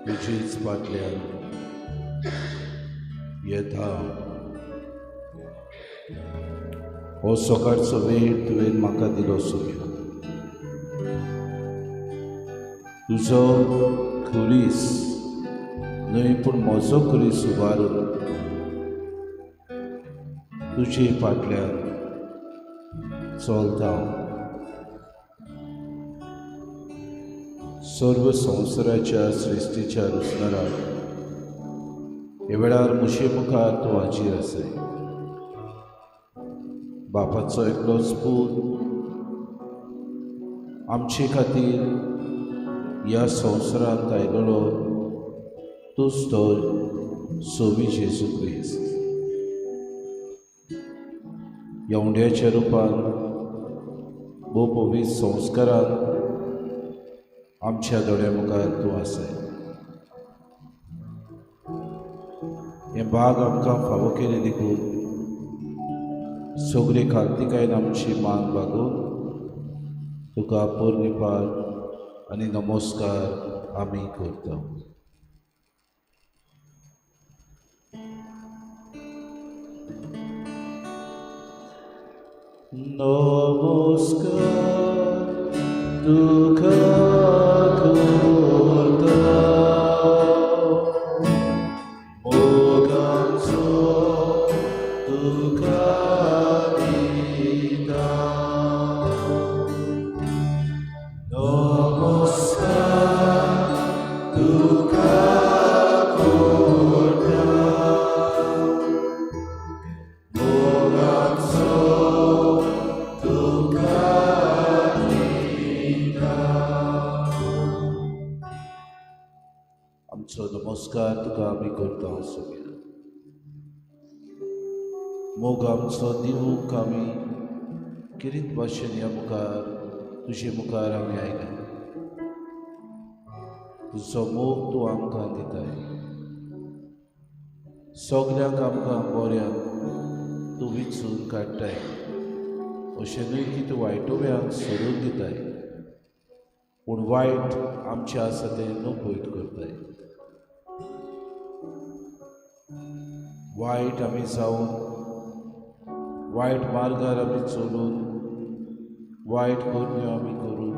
तुजीच फाटल्यान येता। हो सकाळचो वेळ तुवें म्हाका दिलो सुर्या, तुजो खुरीस न्हय पूण म्हजो खुरीस उबारून तुजे फाटल्यान चलता। सर्व संवसाराच्या सृश्टीच्या रुजणाराक हे वेळार मुशे मुखार तूं हाजीर आसाय। बापाचो एकलोच पूत आमचे खातीर ह्या संवसारांत आयिल्लो तूंच तो सोबी जेजू क्रिस्त येवंड्याच्या रुपान भोव पवित्र संस्कारान आमच्या दोळ्या मुखार तूं आसाय। हे भाग आमकां फावो केले देखून सगळे खालतिकायेन आमची मान बागोवन तुका पोरनिपात आनी नमस्कार आमी करता। नमस्कार तुका Oh मोग आमचो दिवूंक आमी किरीत भाशेन ह्या मुखार तुजे मुखार आमी आयल्या. तुजो मोग तूं आमकां दिताय. सगल्यांक आमकां बऱ्याक तूं विचून काडटाय. अशें न्हय की तूं वायटोव्यांक सोडून दिताय, पूण वायट आमचें आसा तें नपयत करताय. वायट आमी जावन, वायट मार्गार आमी चलून, वायट करण्यो आमी करून,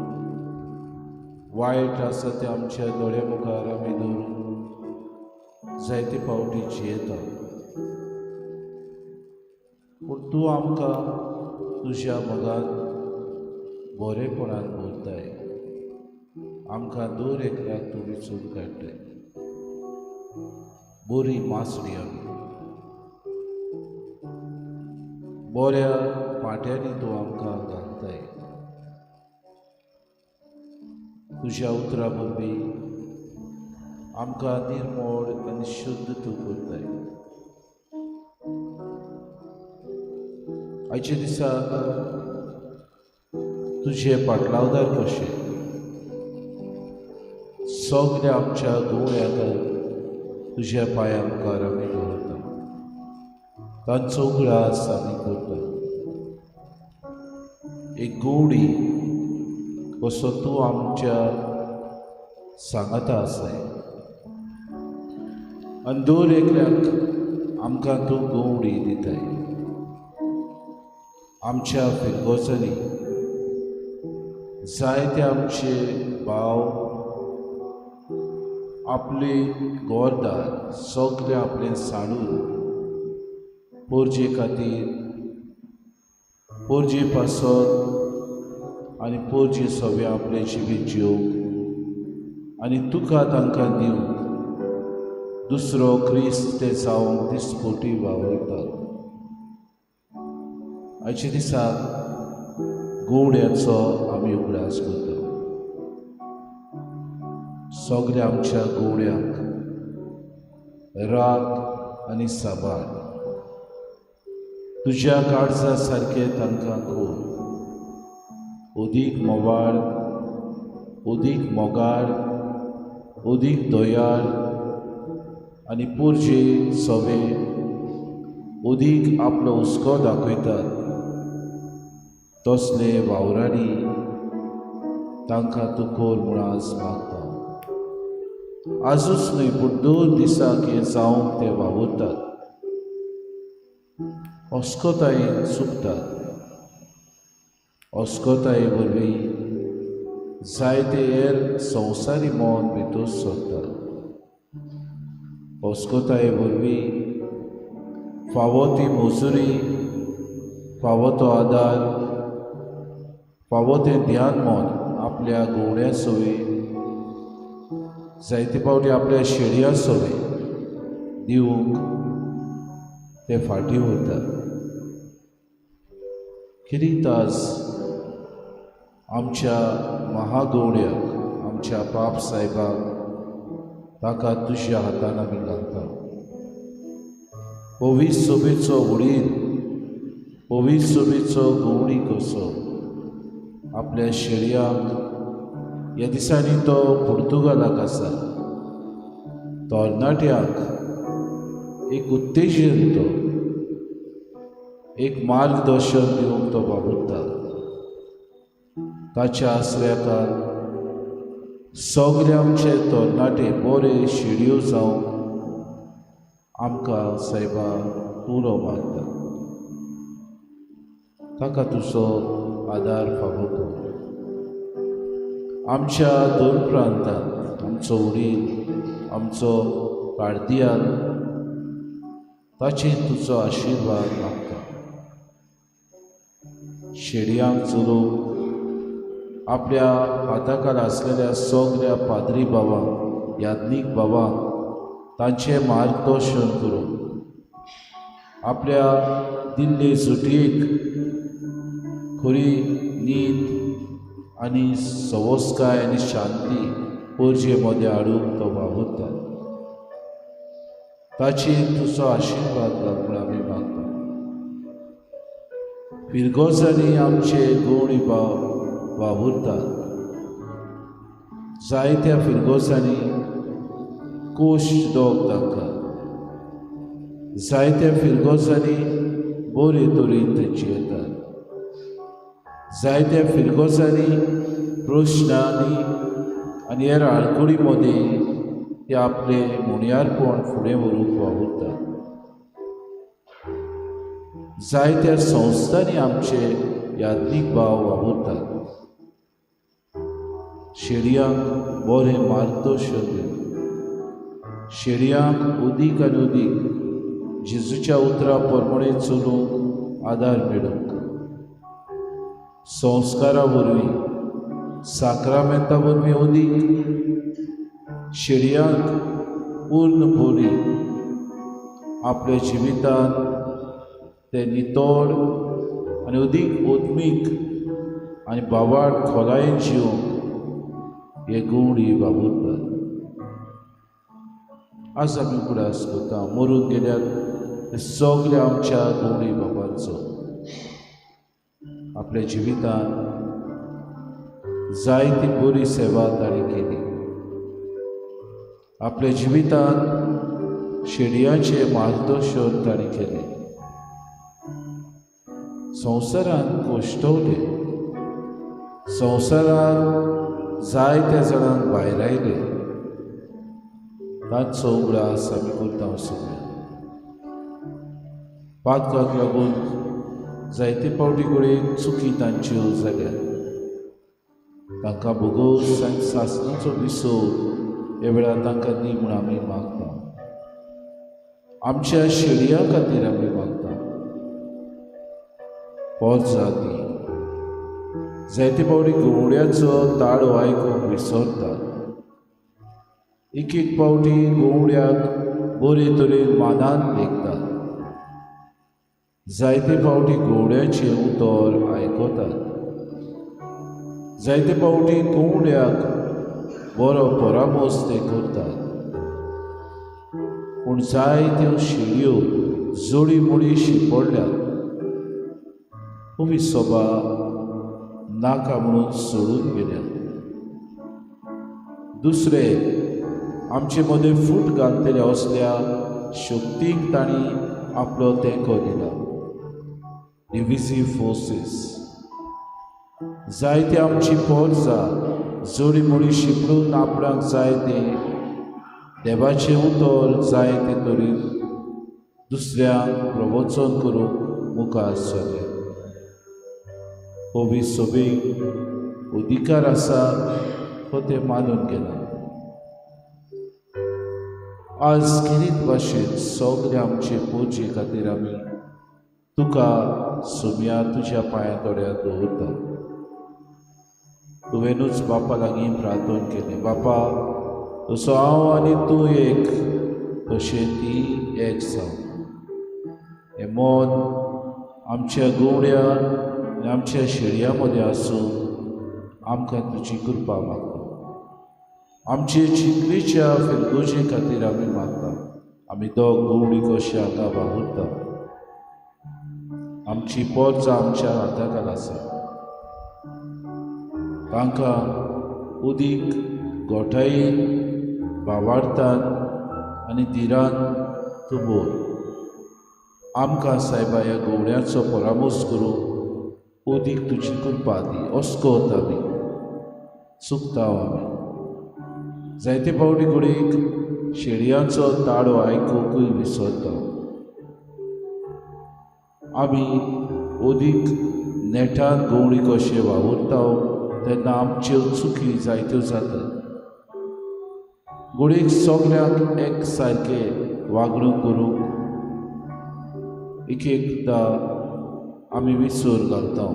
वायट आसा तें आमच्या दोळ्या मुखार आमी दवरून जायते फावटी जियेता. पूण तूं आमकां तुज्या मोगान बरेपणान भरताय. आमकां दर एकल्याक तूं विचून काडटाय. बरी मासडी आमी बऱ्या पाट्यांनी तूं आमकां घालताय. तुज्या उतरां वरवीं आमकां निर्मळ आनी शुद्ध तूं करताय. आयच्या दिसाक तुजे पाटलावदार कशें सगल्या आमच्या गुवळ्यांक तुज्या पांया मुखार आमी दवरता. तांचो उगडास आमी करता. एक गवडी कसो तूं आमच्या सांगाता आसाय, आनी दर एकल्याक आमकां तूं गवडी दिताय. आमच्या फिरगोजनी जायते आमचे भाव आपली गोरदार सगळें आपलें सांडून पोरजे खातीर, पोरजे पासत आनी पोरजे सगळें आपलें जिवीत जिवंक आनी तुका तांकां दिवंक दुसरो क्रिस्त ते जावंक दिसपोटी वावरतात. आयच्या दिसाक गवड्याचो आमी उगडास करता. सगळ्या आमच्या गवड्यांक राग आनी सांबाळ तुज्या काळजा सारकें तांकां कर. अदीक मोवाळ, अदीक मोगाळ, अदीक दोयाळ आनी पोरजे सवे अदीक आपलो हुस्को दाखयतात तसले वावरांनी तांकां तूं कर म्हूण आज मागता. आजूच न्हय पूण दर दिसाक हें जावंक ते वावुरतात. अस्कोतायेन चुकतात. अस्कोताये वरवीं जायते हेर संवसारी मोन भितर सरतात. अस्कोताये वरवीं फावो ती मजुरी, फावो तो आदार, फावो तें ध्यान मोन आपल्या गवड्या सवे, जायते फावटी आपल्या शेडया सवे दिवंक ते फाटीं उरतात. किरीत आज आमच्या महागवड्याक, आमच्या बाप साहेबाक ताका तुज्या हातान आमी घालता. पवीत सोबेचो उडीद, पवीत सोबेचो गवडी कसो आपल्या शेडयांक ह्या दिसांनी तो पुर्तुगालाक आसा, तरणाट्यांक एक उत्तेजन तो, एक मार्गदर्शन दिवंक तो वावुरता. ताच्या आसऱ्याकार सगळे आमचे तरणाटे बरे शेडयो जावंक आमकां सायबा पुरो मागता. ताका तुजो आदार फावो कर. आमच्या दोन प्रांतांत आमचो उडीद, आमचो पाळतियाल ताचेर तुजो आशिर्वाद मागता. शेडयांक चलोवंक आपल्या हाताखाल आसलेल्या सगळ्या पाद्री बाबांक, याज्ञीक बाबांक तांचें मार्गदर्शन करून आपल्या दिल्ले सुटयेक खरी न्हीद आनी सवस्काय आनी शांती पोरजे मदें हाडूंक तो वावुरता. ताचेर तुजो आशिर्वाद घाल म्हूण आमी मागता. फिरगोसांनी आमचे गवळी भाव वावुरतात. जायत्या फिरगोसांनी कोश दोग तांकां. जायत्या फिरगोसांनी बरे तरेन ते जियेतात. जायत्या फिरगोसांनी प्रश्नांनी आनी हेर आळकुडी मदीं ते आपले मुणयारपण फुडें व्हरूंक वावुरतात. जायत्या संस्थांनी आमचे यात्नीक भाव वावुरतात. शेडयांक बरें मार्गदर्शन दिवन, शेडयांक उदीक आनी उदीक जेजूच्या उतरा प्रमाणे चलूंक आदार मेळूंक, संस्कारा वरवीं साक्रामेंता वरवीं उदीक शेडयांक पूर्ण बरी आपल्या जिवितांत ते नितोड आनी उदीक ओत्मीक आनी बाबाड खोलायेन जिवंक हे गवळी वावुरतात. आज आमी उगडास करता मरून गेल्यार सगल्या आमच्या गवळी बाबांचो. आपल्या जिवितांत जायती बरी सेवा ताणी केली. आपल्या जिवितांत शेडयांचे मार्गदर्शन ताणी केलें. संवसारांत कोश्टवले, संवसारांत जायत्या जाणांक भायर आयले. तांचो उगडास आमी करता सगळे. पातकाक लागून जायते फावटी कडेन चुकी तांच्यो जाल्या. तांकां भोगोस आनी सासणाचो विसो हे वेळार तांकां दी म्हूण आमी मागता. आमच्या शेडयां खातीर आमी मागता. पोर जाती जायते फावटी गवळ्याचो ताळो आयकूंक विसरतात. एक एक फावटी गवळ्याक बरे तरेन मानान लेखतात. जायते फावटी गवळ्याचें उतर आयकतात. जायते फावटी गवळ्याक बरो परामोस ते करतात. पूण जायत्यो शेडयो जोडी मोडी शिपडल्यात. विसोबा नाका म्हणून सोडून गेल्या. दुसरे आमचे मदें फूट घालतले असल्या शक्तीक तांणी आपलो तेंको दिला. डिव्हिसिव्ह फोर्सीस जायते आमची पोरसां जोडी मोडी शिपडून आपणाक जाय ते देवाचें उतर जाय ते तरेन दुसऱ्यांक प्रवचन करूंक मुखार सरले. हो विसोबेक अधिकार आसा तो ते मानून गेला. आज किरीत भाशेन सगळे आमचे पोरचे खातीर आमी तुका सुम्या तुज्या पांया दोळ्यांत दवरता. तुवेंनूच बापा लागीं प्रार्थना केली. बापा, तसो हांव आनी तूं एक, तशें ती एक जावं. हें मोन आमच्या गवळ्या आनी आमच्या शेडयां मदें आसूं आमकां तुजी कृपा मागता. आमचे चिखलीच्या फिरगोजे खातीर आमी मागता. आमी दोग गवळी कशें हांगा वावुरता. आमची पोरसां आमच्या हाताखाल आसा. तांकां उदीक गोठायेन भावार्थान आनी धीरान तूं बोर. आमकां सायबा ह्या गवळ्याचो परामोस करूंक उदीक तुजी कृपा दी. अस्कोत आमी चुकता आमी. जायते फावटी घडीक शेडयांचो ताळो आयकूंकूय विसरता. आमी उदीक नेटान गवळी कशें वावुरता तेन्ना आमच्यो चुकी जायत्यो जातात. घडीक सगल्यांक एक सारकें वागणूक करूंक एक एकदां आमी विसर घालता.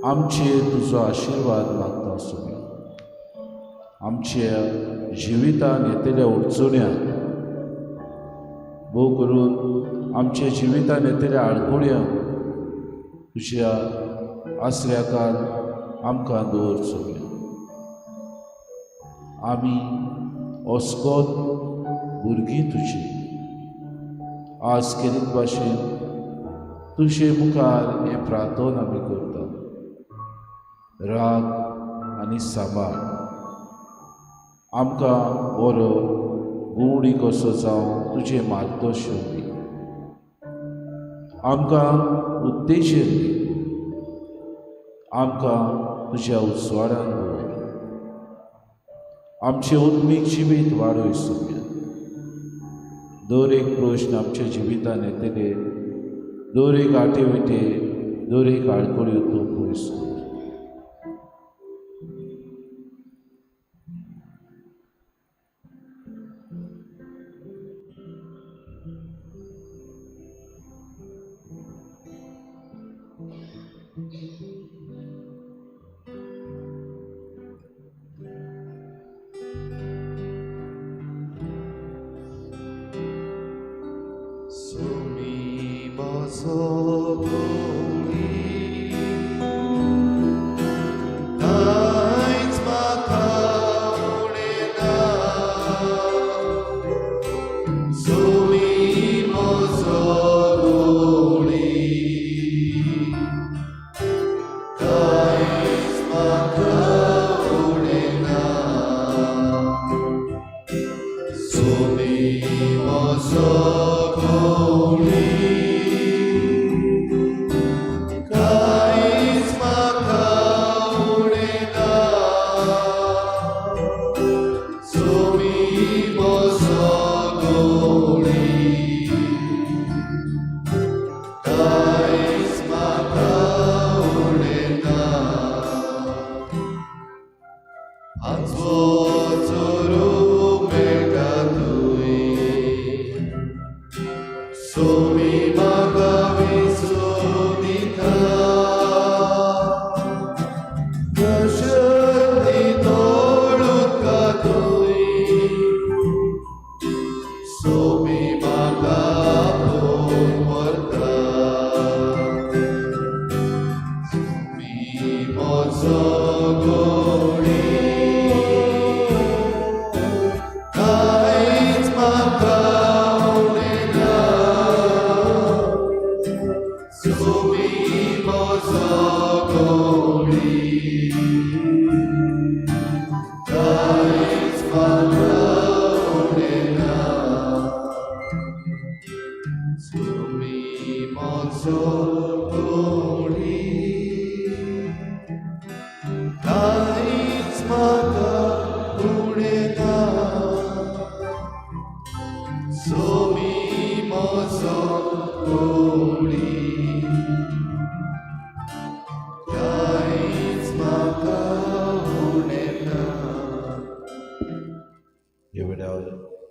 आमचेर तुजो आशिर्वाद मागता सुमी. आमच्या जिवितान येतल्या अडचण्यांक भोव करून आमच्या जिवितान येतल्या आडखोड्यांक तुज्या आसऱ्याकार आमकां दवर सुमी. आमी अस्कोत भुरगीं तुजी. आज केरीत भाशेन तुजे मुखार हें प्रार्थना आमी करता. राग आनी सांबाळ आमकां बरो गूढ कसो जावं तुजें मार्गदर्शन दी. आमकां उत्तेजन दी. आमकां तुज्या उजवाडान दवर. आमचें उत्मीक जिवीत वाडय सुम्या. दर एक प्रश्न आमच्या जिवितान येतले, दर एक आटेवेटे, दर एक आडखळ्यो तूं पयस कर.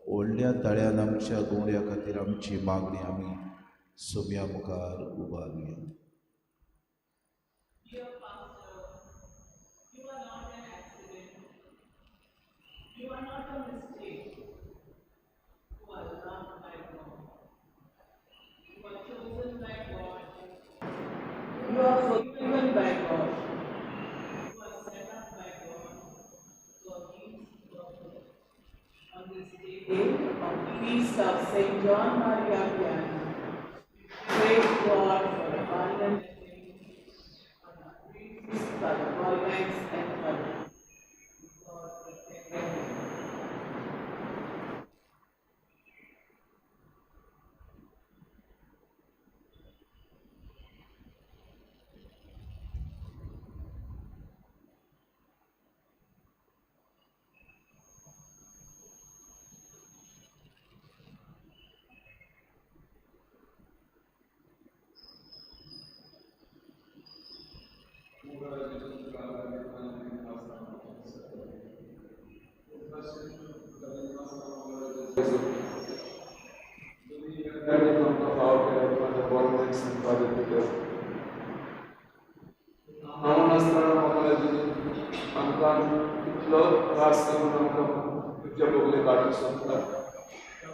व्हडल्या तळ्यान आमच्या गोंड्या खातीर आमची मागणी आमी सोम्या मुखार उबारया. Feast of Saint John Maria Vianney. Praise God for abundant feast for the Bolgacs and for God protect them.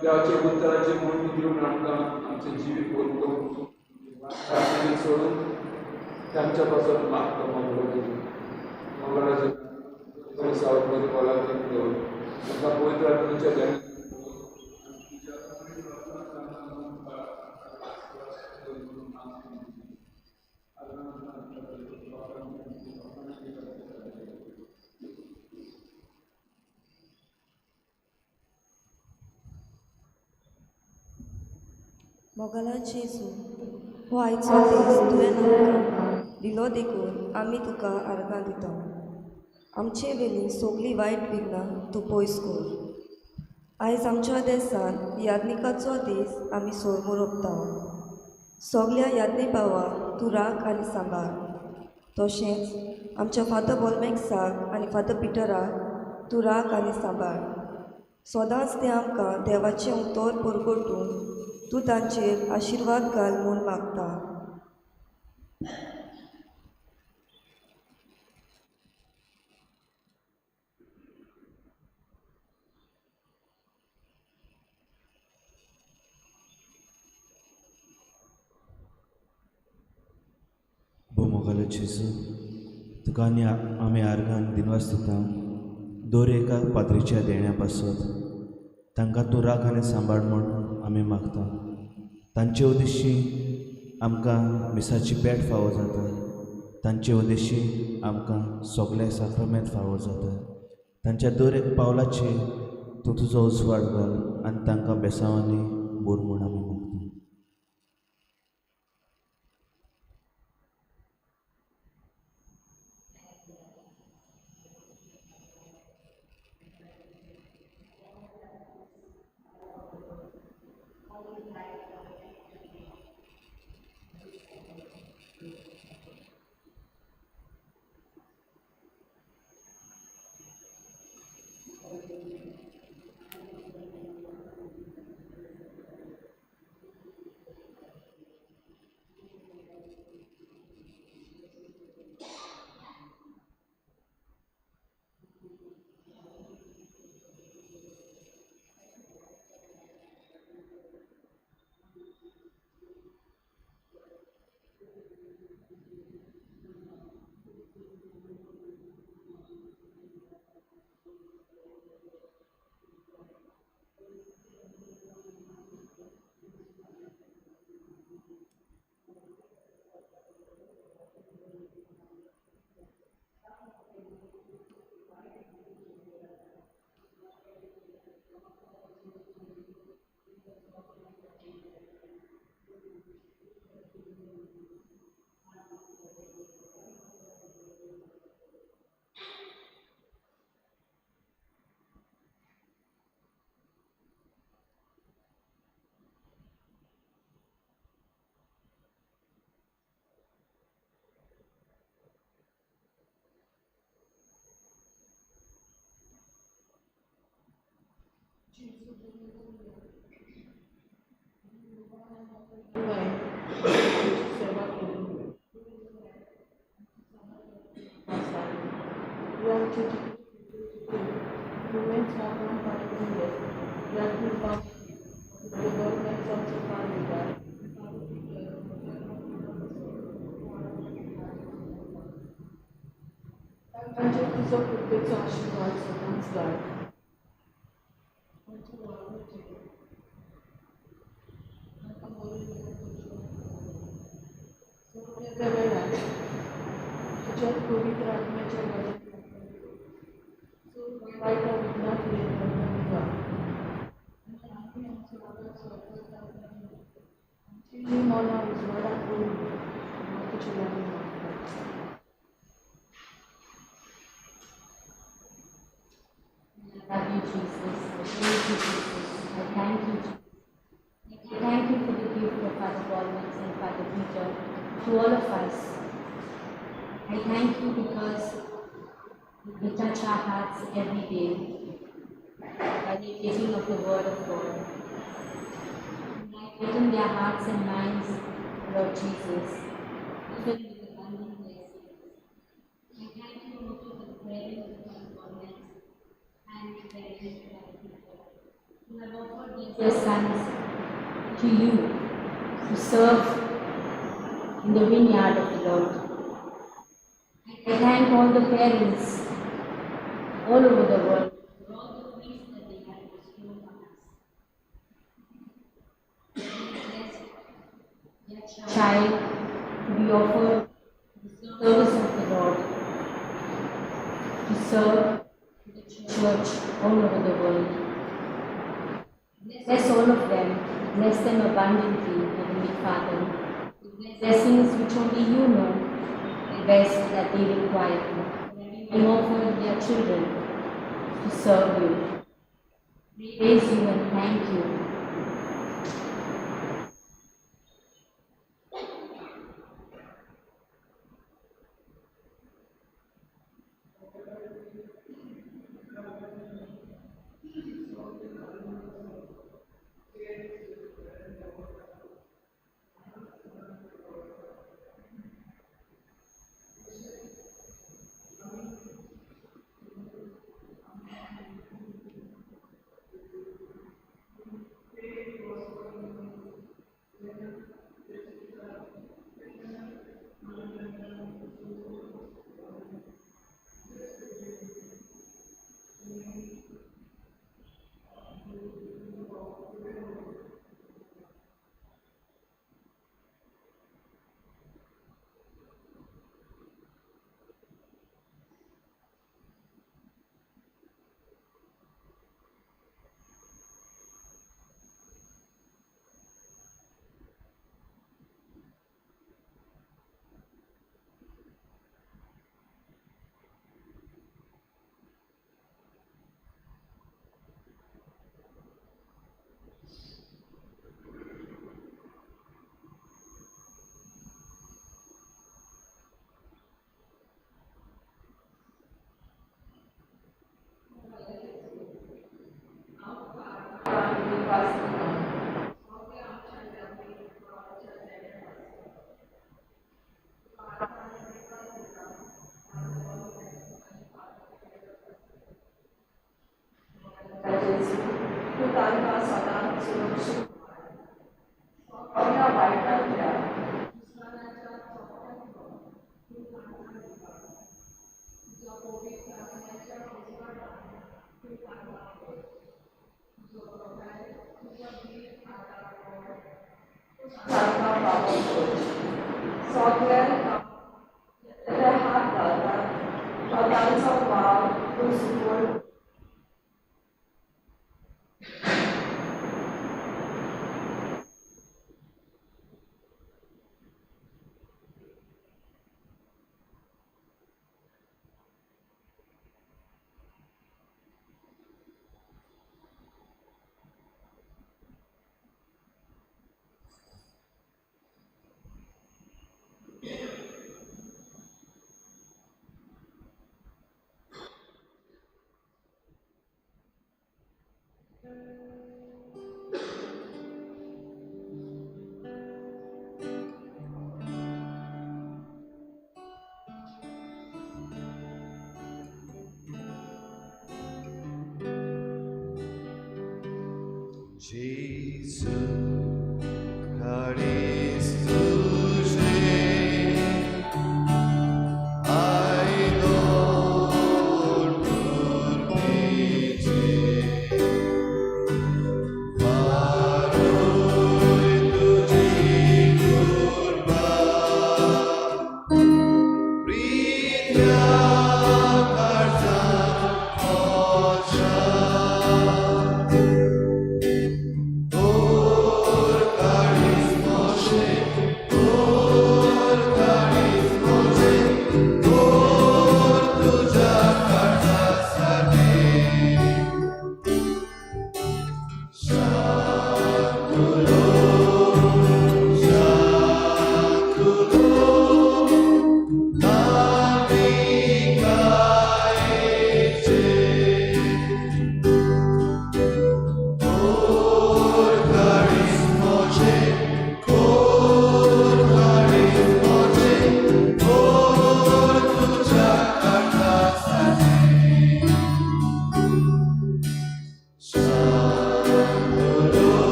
देवाचे उतराचे मोठी घेऊन आमचे जीवित बोलतो सोडून त्यांच्यापासून मागतो मंगळाचे सावधमध्ये बोला घेऊन पवित्र आत्म्याच्या ध्यान मोगला जेजू हो आयचो दीस तुवें आमकां दिलो देखून आमी तुका आर्गां दिता. आमचे वेली सगळीं वायट विघ्नां तूं पयस कर. आयज आमच्या देशांत याज्ञिकाचो दीस आमी सोरमूर ओंपता. सगळ्या याज्ञे भावांक तूं राख आनी सांबाळ. तशेंच आमच्या फादर बोल्मेक्साक आनी फादर पिटराक तूं राख आनी सांबाळ. सदांच ते आमकां देवाचें उतर परगटून तूं तांचेर आशिर्वाद घाल म्हूण मागता. मोगला जेजू तुका आमी आर्गान दिनवास दिता. दर एका पाद्रीच्या देण्या पासत तांकां तूं राख आनी सांबाळ म्हूण आमी मागता. तांचे उद्देशी आमकां मिसाची पेट फावो जाता. तांचे उद्देशी आमकां सगळे साक्रमेंत फावो जाता. तांच्या दर एक पावलाचेर तूं तुजो उजवाड घाल आनी तांकां बेसांवांनी बोर म्हूण आमी मागता. सेवा केली. आमची वुमेन्स वापरून पाठवून दे. यातून गव्हर्नमेंट आमचं काम दितात. तांचे तुजो कृपेचो आशिर्वाद सदांच घाल. तुझ्या पवित्र आत्म्याच्या वायट विघ्नात जी मना उजवाडाक करून तुझे लागीं मागता. Love you, Jesus. I thank you, Jesus. I thank you, Jesus. I thank you for the gift of Father Bollmans and Father Peter to all of us. I thank you because you touch our hearts every day by the giving of the Word of God. Enlighten their hearts and minds, Lord Jesus, even with abundant blessings. I thank you also for the prayers of Father Bollmans and the prayers of Father Peter, who have offered their sons to you to serve in the vineyard of the Lord. I thank all the parents all over the world for all the grace that they have bestowed on us. Bless their child to be offered the service of the Lord, to serve the church all over the world. Bless all of them, bless them abundantly, Heavenly Father, the blessings which only you know, the best that they require, and offer their children to serve you. Praise you and thank you. तू तारका सदा सुरक्षित या वाईटातल्या तारका पावतो सगळ्या हात घालतात स्वतःचा वाव तो सुकवून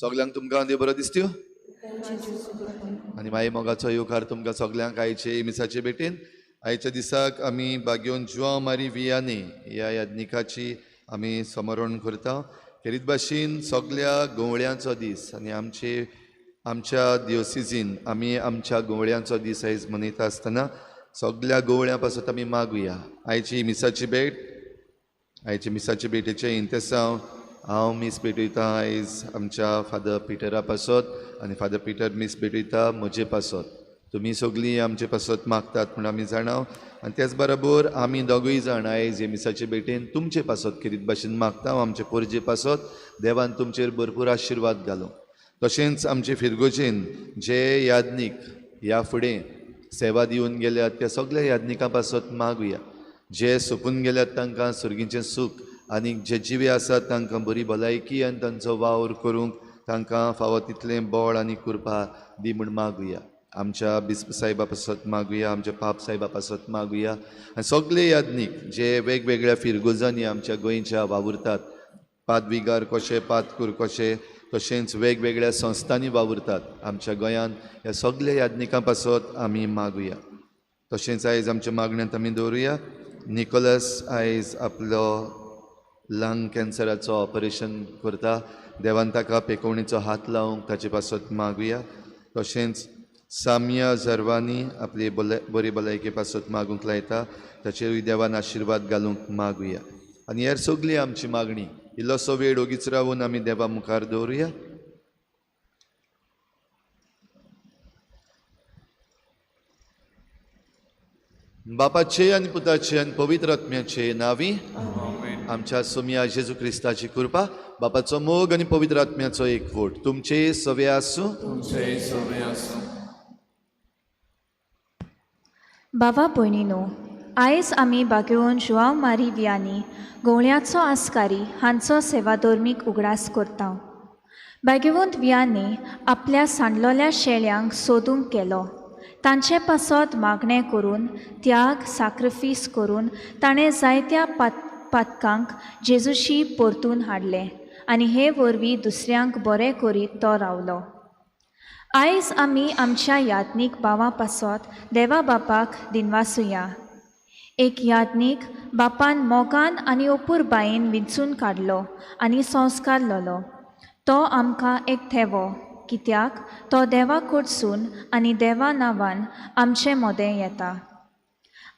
सगल्यांक तुमकां देव बरो दिसत्यो आनी मागीर मोगाचो येवकार तुमकां सगल्यांक आयचे मिसाचे भेटेन आयच्या दिसाक आमी बागेवन जुआंव मारी वियानी ह्या याज्ञिकाची आमी समरण करता खेरीत भाशेन सगल्या गवळ्यांचो दीस आनी आमच्या दियोसिजीन आमी आमच्या गवळ्यांचो दीस आयज मनयता आसतना सगल्या गवळ्यां पासत आमी मागुया आयची मिसाची भेटेचे इंतेसांव हांव मीस भेटयता आयज आमच्या फादर पिटरा पासत आनी फादर पिटर मीस भेटयता म्हजे पासत तुमी सगळीं आमचे पासत मागतात म्हण आमी जाणाव आनी त्याच बरोबर आमी दोगूय जाण आयज हे मिसाचे भेटेन तुमचे पासत खेरीत भाशेन मागता आमचे पोरजे पासत देवान तुमचेर भरपूर आशिर्वाद घालूं तशेंच आमचे फिरगोचेन जे याज्ञीक ह्या फुडें सेवा दिवन गेल्यात त्या सगळ्या याज्ञिकां पासत मागुया जे सोंपून गेल्यात तांकां सुर्गीचें सूख आनी जे जिवे आसात तांकां बरी भलायकी आनी तांचो वावर करूंक तांकां फावो तितलें बळ आनी कृपा दी म्हूण मागुया आमच्या बिस्प सायबा पासत मागुया आमच्या पाप सायबा पासत मागुया आनी सगळे याज्ञीक जे वेगवेगळ्या फिरगोजांनी आमच्या गोंयच्या वावुरतात पादविगार कशे पातकूर कशे तशेंच वेगवेगळ्या संस्थांनी वावुरतात आमच्या गोंयांत ह्या सगळ्या याज्ञिकां पासत आमी मागुया तशेंच आयज आमच्या मागण्यांत आमी दवरुया निकोलस आयज आपलो लंग कॅन्सराचो ऑपरेशन करता देवान ताका पेकोवणीचो हात लावंक ताचे पासत मागुया तशेंच सामिया झरवानी आपली बरी भलायके पासत मागूंक लायता ताचेरूय देवान आशिर्वाद घालूंक मागुया आनी हेर सगळी आमची मागणी इल्लोसो वेळ ओगीच रावून आमी देवा मुखार दवरुया बापाचे आनी पुताचे आनी पवित्र आत्म्याचे नांवी आमच्या सोम्या जेजू क्रिस्ताची कृपा बापाचो मोग आनी पवित्र आत्म्याचो एकवट तुमचे सवे आसूं बाबा भयणीनो आयज आमी बागेवन जुआंव मारी वियानी गवळ्याचो आस्कारी हांचो सेवाधर्मीक उगडास करता बागेवंत वियानी आपल्या सांडलोल्या शेळ्यांक सोदूंक गेलो तांचे पासत मागणें करून त्याग सॅक्रिफीस करून ताणें जायत्या पातकांक जेजूशी परतून हाडले आनी हे वरवीं दुसऱ्यांक बरें करीत तो रावलो आयज आमी आमच्या याज्ञीक भावां पासत देवा बापाक दिनवासुया एक याज्ञीक बापान मोगान आनी ओपूर बायेन विंचून काडलो आनी संस्कार लोलो तो आमकां एक थेवो कित्याक तो देवा कडसून आनी देवा नांवान आमचें मोदें येता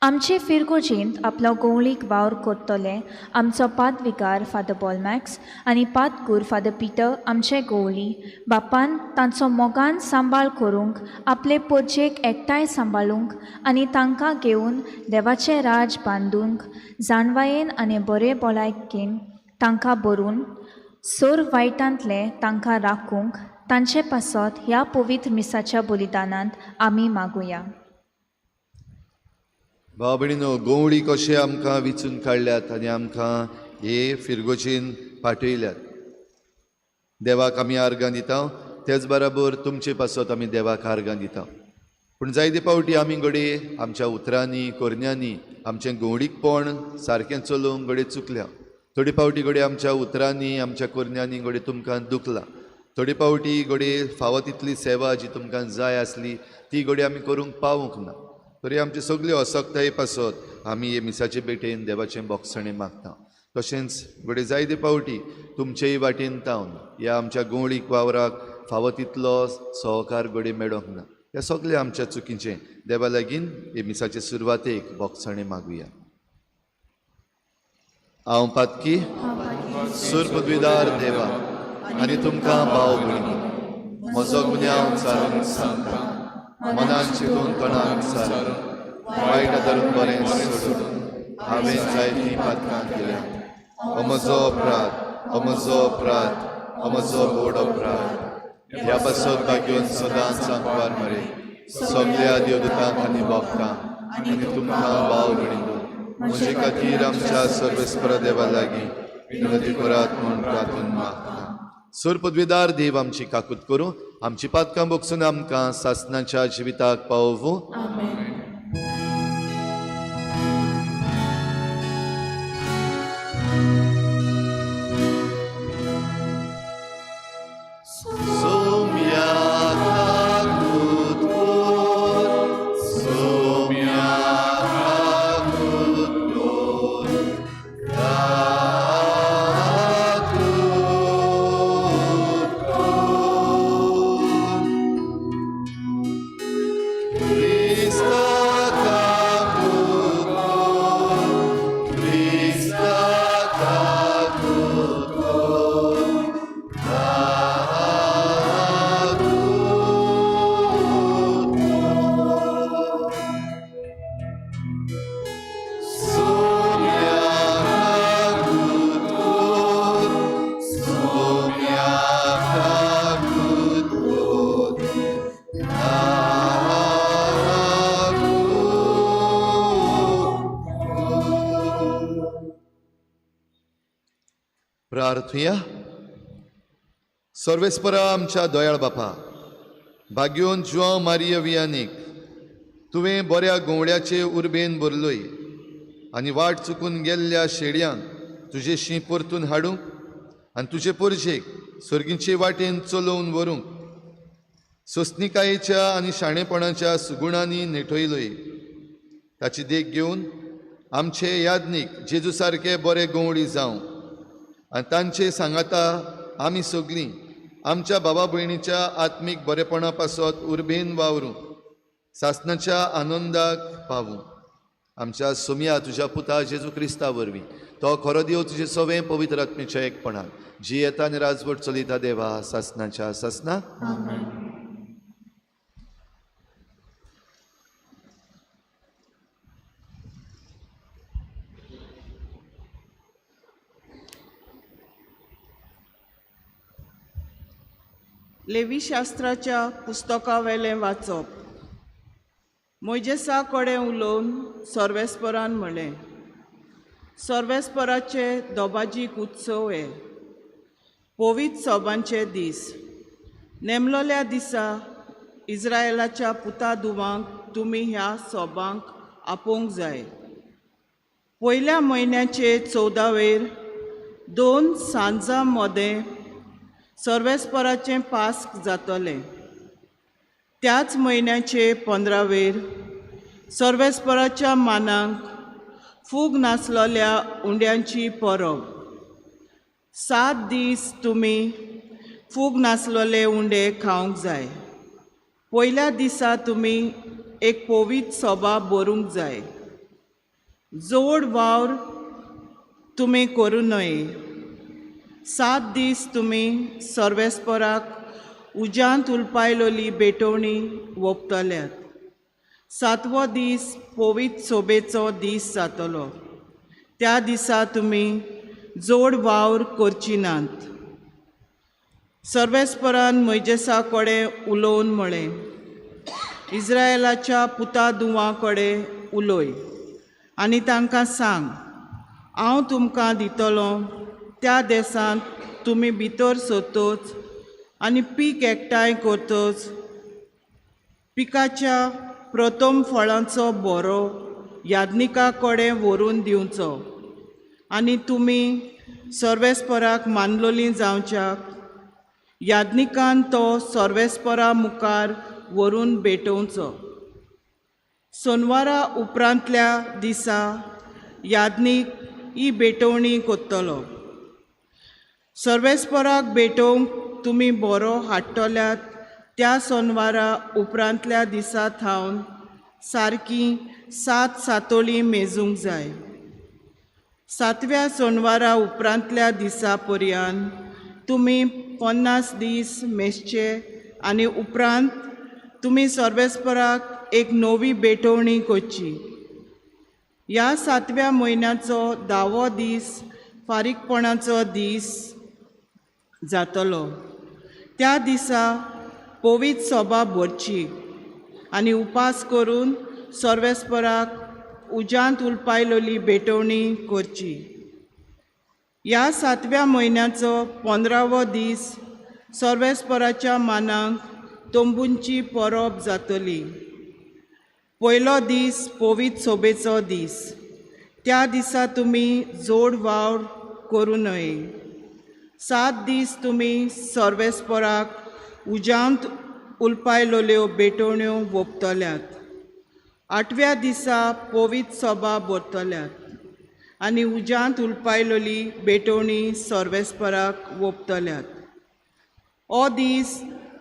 आमचे फिरगोजींत आपलो गवळीक वावर करतले आमचो पादविकार फादर बॉलमॅक्स आनी पातकूर फादर पिटर आमचे गवळी बापान तांचो मोगान सांबाळ करूंक आपले पोरजेक एकठांय सांबाळूंक आनी तांकां घेवन देवाचें राज बांदूंक जाणवायेन आनी बरे भलायकेन तांकां भरून सोर वायटांतले तांकां राखूंक तांचे पासत ह्या पवित्र मिसाच्या बलिदानांत आमी मागुया भाव भयणीनो गवळी कशे आमकां विचून काडल्यात आनी आमकां हे फिरगोचेन पाठयल्यात देवाक आमी आर्गां दिता तेच बरोबर तुमचे पासत आमी देवाक आर्गां दिता पूण जायते फावटी आमी घडे आमच्या उतरांनी कोरण्यांनी आमचें गवळीकपण सारकें चलोवंक घडे चुकल्या थोडी फावटी घडे आमच्या उतरांनी आमच्या कोरण्यांनी घडे तुमकां दुखला थोडी फावटी घडे फावो तितली सेवा जी तुमकां जाय आसली ती घडे आमी करूंक पावूंक ना तरी आमचे सगळ्यो असक्ताये पासत आमी हे मिसाचे भेटेन देवाचें बोगसणें मागता तशेंच घडे जायते फावटी तुमचेय वाटेन तावन ह्या आमच्या गवळीक वावराक फावो तितलो सहकार घडे मेळोंक ना ह्या सगळ्या आमच्या चुकीचें देवा लागीं हे मिसाचे सुरवातेक बोगसणें मागुया हांव पातकी सूर पदवीदार देवा आनी तुमकां भाव भयणी म्हजो गुन्यांव चालून सांगता मनान चिंतून तोंडान सारून वायट धरून बरें सोडून हांवें जायतीं पातकां केल्या हो म्हजो अपराध व्हड अपराध ह्या पासत बागेवन सदांच सांगवार मरे सगळ्या देवदूतांक आनी भक्तांक आनी तुमकां भाव भयणीनो म्हजे खातीर आमच्या सर्वेस्पर देवा लागीं विनंती करात म्हूण प्रार्थून मागता सूर पदवीदार देव आमची काकूत करूं आमची पातकां बोगसून आमकां सासणाच्या जिविताक पावोवूं So प्रार्थुया. सर्वेस्परा आमच्या दयाळ बापा, भाग्योन जुआंव मारिया वियानीक तुवें बऱ्या गोवड्याचे उर्बेन भरलोय आनी वाट चुकून गेल्ल्या शेड्यांक तुजे शीं परतून हाडूंक आनी तुजे पोरशेक सर्गीचे वाटेन चलोवन व्हरूंक सोंसणिकायेच्या आनी शाणेपणाच्या सुगुणांनी नेटयलोय. ताची देख घेवन आमचे यादनीक जेजू सारके बरे गोवडी जावं आनी तांचे सांगाता आमी सगलीं आमच्या बाबा भयणीच्या आत्मीक बरेपणा पासत उर्बेन वावरूं सासणाच्या आनंदाक पावूं. आमच्या सोम्या तुज्या पुता जेजू क्रिस्ता वरवीं तो खरो देव तुजे सवें पवित्र आत्मेच्या एकपणान जी येता आनी राजवट चलयता देवा सासणाच्या सासना. लेवी शास्त्राच्या पुस्तका वेलें वाचप. मोइजेसा कडेन उलोवन सर्वेस्परान म्हणलें, सर्वेस्पराचे दोबाजीक उत्सव हे पवित्र सोबांचे दीस. नेमलोल्या दिसा इस्रायेलाच्या पुता धुवांक तुमी ह्या सोबांक आपोवंक जाय. पयल्या म्हयन्याचे 14वेर 2 सांजां मोदें सर्वेस्पराचें पास्क जातलें. त्याच म्हयन्याचे 15वेर सर्वेस्पराच्या मानांक फूग नासलोल्या उंड्यांची परब. 7 दीस तुमी फूग नासलोले उंडे खावंक जाय. पयल्या दिसा तुमी एक पवित्र सोबा भरूंक जाय. जोड वावर तुमी करूं नये. 7 दीस तुमी सर्वेस्पराक उज्यांत उलपायलोली बेटवणी ओंपतल्यात. 7वो दीस पवित्र सोबेचो दीस जातलो. त्या दिसा तुमी जोड वावर करची नात. सर्वेस्परान मोइजेसा कडेन उलोवन म्हळें, इस्रायेलाच्या पुता धुवां कडेन उलय आनी तांकां सांग, हांव तुमकां दितलो त्या देशांत तुमी भितर सरतोच आनी पीक एकठांय करतोच पिकाच्या प्रथम फळांचो बोरो यादनिका कडेन व्हरून दिवचो आनी तुमी सर्वेस्पराक मानलोलीं जावच्याक यादनिकान तो सर्वेस्परा मुखार व्हरून भेटोवचो. सोनवारा उपरांतल्या दिसा यादनीक ही भेटवणी करतलो. सर्वेस्पराक भेटोवंक तुमी बोरो हाडटल्यात त्या सोनवारा उपरांतल्या दिसा थावन सारकी 7 सातोळी मेजूंक जाय. 7व्या सोनवारा उपरांतल्या दिसा पर्यंत तुमी 50 दीस मेसचे आनी उपरांत तुमी सर्वेस्पराक एक नवी भेटवणी करची. ह्या 7व्या म्हयन्याचो 10वो दीस फारीकपणाचो दीस जातलो. त्या दिसा पवित्र सोबा भरची आनी उपास करून सर्वेस्पराक उज्यांत उलपायलोली भेटवणी करची. ह्या 7व्या म्हयन्याचो 15वो दीस सर्वेस्पराच्या मानांक तोंबूंची परब जातली. पयलो दीस पवित्र सोबेचो दीस. त्या दिसा तुमी जोड वावर करूं नये. 7 दीस तुमी सर्वेस्पराक उज्यांत उलपायलोल्यो भेटवण्यो ओंपतल्यात. 8व्या दिसा पवित्र सोबा भरतल्यात आनी उज्यांत उलपायलोली भेटवणी सर्वेस्पराक ओंपतल्यात. हो दीस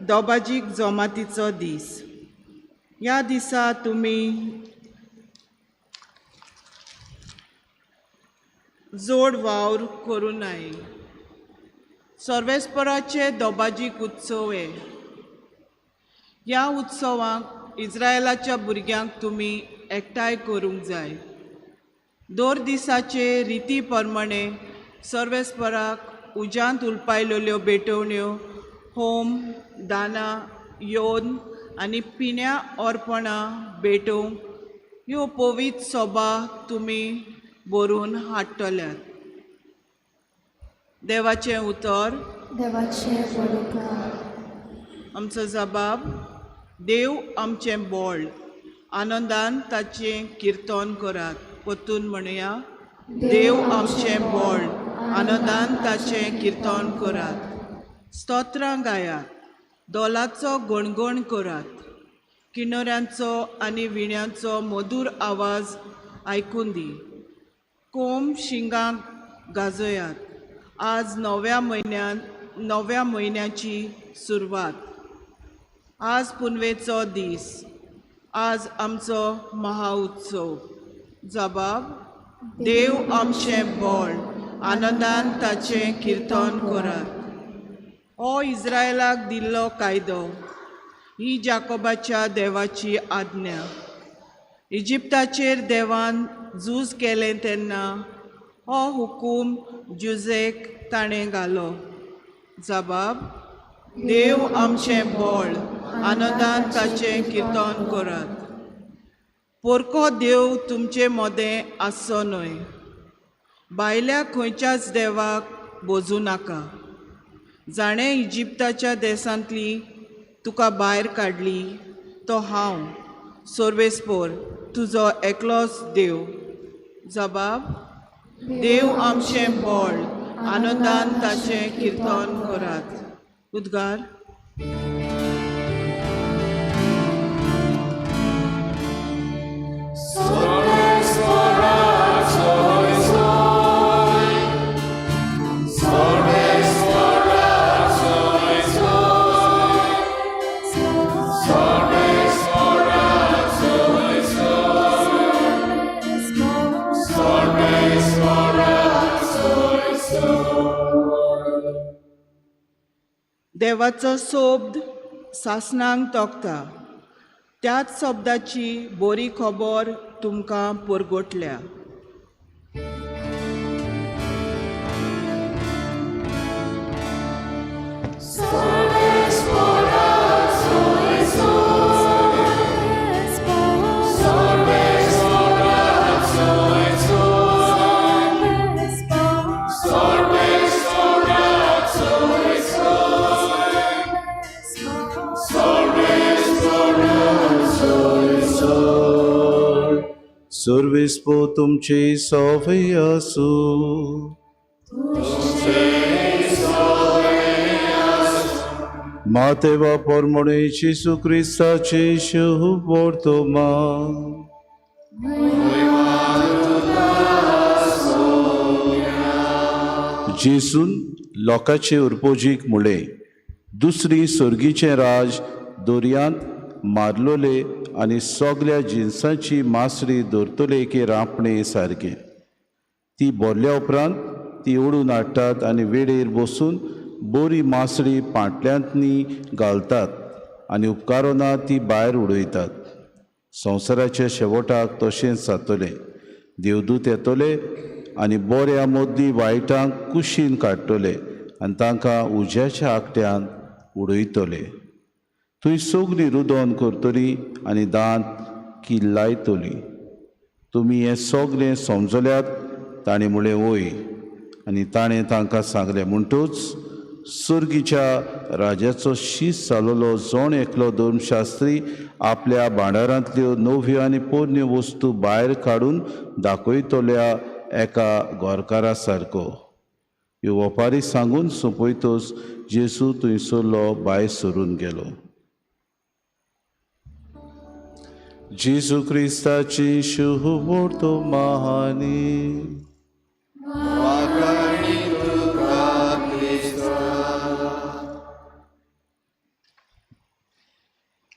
दोबाजीक जमातीचो दीस. ह्या दिसा तुमी जोड वावर करूं नये. सर्वेस्पराचे दोबाजीक उत्सव हे. ह्या उत्सवाक इस्रायेलाच्या भुरग्यांक तुमी एकठांय करूंक जाय. दर दिसाचे रिती प्रमाणे सर्वेस्पराक उज्यांत उलपायलोल्यो भेटवण्यो होम दाना योन आनी पिण्या अर्पणां भेटोवंक ह्यो पवित्र सोबा तुमी भरून हाडटल्यात. देवाचें उतर देवाचे बळकार. आमचो जबाब देव आमचें बळ आनंदान ताचें किर्तन करात. परतून म्हणुया देव आमचें बळ आनंदान ताचें किर्तन करात. स्तोत्रां गायात, दोलाचो गणगण करात. किन्नऱ्यांचो आनी विण्यांचो मधुर आवाज आयकून दी. कोंब शिंगांक गाजयात. आज नव्या म्हयन्याची सुरवात. आज पुनवेचो दीस. आज आमचो महाउत्सव. जबाब देव आमचें बळ आनंदान ताचें किर्तन करात. हो इस्रायलाक दिल्लो कायदो. ही जाकोबाच्या देवाची आज्ञा. इजिप्ताचेर देवान झूज केलें तेन्ना हो हुकूम जुजेक ताणें घालो. जबाब देव आमचें बळ आनंदान ताचें किर्तन करात. पोरको देव तुमचे मोदें आसचो न्हय. भायल्या खंयच्याच देवाक बोजू नाका. जाणें इजिप्ताच्या देसांतली तुका भायर काडली तो हांव सोर्वेस्पोर तुजो एकलोच देव. जबाब देव आमचें बळ आनंदान ताचें किर्तन करात. उद्गार. देवाचो सोब्द सासणांक तोखता. त्याच शब्दाची बरी खबर तुमकां परगोटल्या. सर्वेस्पो तुमचे सवय आसू. मातेवा परमणे येशू क्रिस्ताचे शुभ वर्तमान. जेसून लोकांचे उरपोजीक मुळे दुसरी सर्गीचें राज दोर्यांत मारलोले आनी सगल्या जिन्सांची मासरी धरतले की रांपणे सारकें. ती भरल्या उपरांत ती ओडून हाडटात आनी वेळेर बसून बरी मासरी पांटल्यांतनी घालतात आनी उपकारोना ती भायर उडयतात. संवसाराच्या शेवटाक तशेंच जातलें. देवदूत येतले आनी बऱ्या मोदली वायटांक कुशीन काडटले आनी तांकां उज्याच्या आकट्यान उडयतले. थंय सगळीं रुदोन करतली आनी दांत किल्लायतली. तुमी हें सगळें समजल्यात. ताणें म्हळें वय. आनी ताणें तांकां सांगलें म्हणटूच सर्गीच्या राजाचो शीस जालोलो जोण एकलो धर्मशास्त्री आपल्या भांडारांतल्यो नव्यो आनी पोरण्यो वस्तू भायर काडून दाखयतल्या एका गोरकारा सारको. ह्यो वेपारी सांगून सोंपयतच जेसू थंयसरलो भायर सरून गेलो. जेसू क्रिस्ताची शुभ वर्तमानी.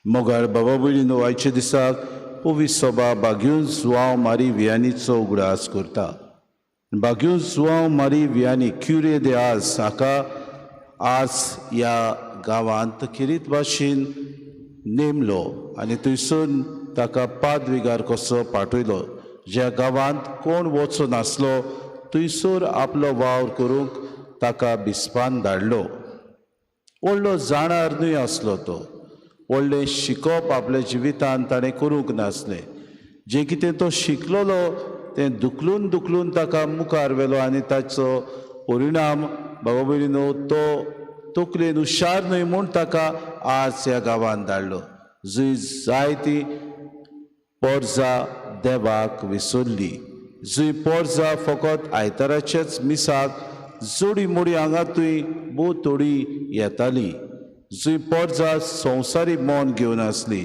मोगाळ बाबा भयणीनो, आयच्या दिसाक पवित्र सभा बागेवन जुआंव मारी वियानीचो उगडास करता. बागेवन जुआंव मारी वियानी क्युरे दे आज हाका आज ह्या गांवांत खेरीत भाशेन नेमलो आनी थंयसून ताका पादविगार कसो पाठयलो. ज्या गांवांत कोण वचो नासलो थंयसर आपलो वावर करूंक ताका बिस्पान धाडलो. व्हडलो जाणार न्हय आसलो तो. व्हडलें शिकप आपल्या जिवितांत ताणें करूंक नासलें. जें कितें तो शिकलोलो तें दुखलून ताका मुखार व्हेलो आनी ताचो परिणाम बाबा भयणीनो तो तकलेन हुशार न्हय म्हूण ताका आज ह्या गांवांत धाडलो जंय जायतीं पोरजां देवाक विसरलीं जंय पोरजां फकत आयताराच्याच मिसाक जोडी मोडी हांगातूय भोव थोडी येतालीं जंय पोरजां संवसारी मन घेवन आसलीं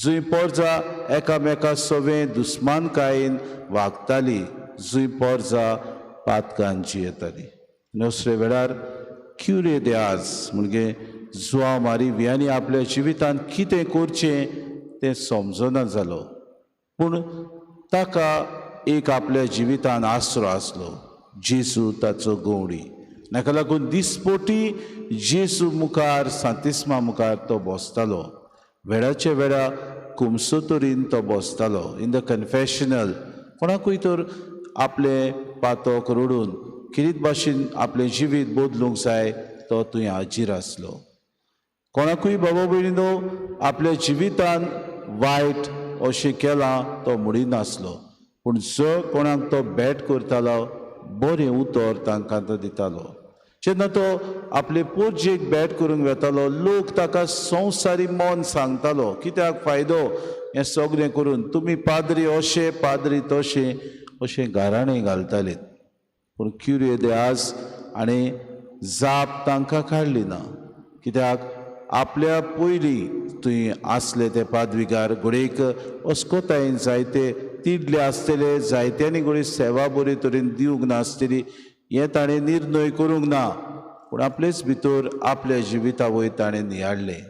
जंय पोरजां एकामेका सवें दुस्मानकायेन वागतालीं जंय पोरजां पातकांची येतालीं नसरे वेळार क्युरे दे आज म्हणजे जुआंव मारी वियानी आपल्या जिवितांत कितें करचें तें समजना जालो पूण ताका एक आपल्या जिवितांत आसरो आसलो जेजू ताचो गवंडी नाका लागून दिसपोटी जेजू मुखार सांतिस्मा मुखार तो बसतालो वेळाचे वेळा कुमसोतोरीन तो बसतालो इन द कन्फेशनल कोणाकूय तर आपले पातोक रडून कितें भाशेन आपलें जिवीत बदलूंक जाय तो थंय हाजीर आसलो कोणाकूय बाबा भयणीनो आपल्या जिवितांत वायट अशें केलां तो म्हणिनासलो पूण जो कोणाक तो बॅट करतालो बरें उतर तांकां तो दितालो जेन्ना तो आपले पोरजेक बॅट करूंक वेतालो लोक ताका संवसारी मन सांगतालो कित्याक फायदो हें सगळें करून तुमी पाद्री अशें पाद्री तशें अशें गाराणें घालताले पूण क्युरे दे आज आनी जाप तांकां काडली ना कित्याक आपल्या पयलीं थंय आसले ते पादविकार घोडेक अस्कोतायेन जायते तिडले आसतले जायत्यांनी घोडी सेवा बरे तरेन दिवंक नासतली हें ताणें निर्णय करूंक ना पूण आपलेच भितर आपल्या जिविता वयर ताणें नियाडलें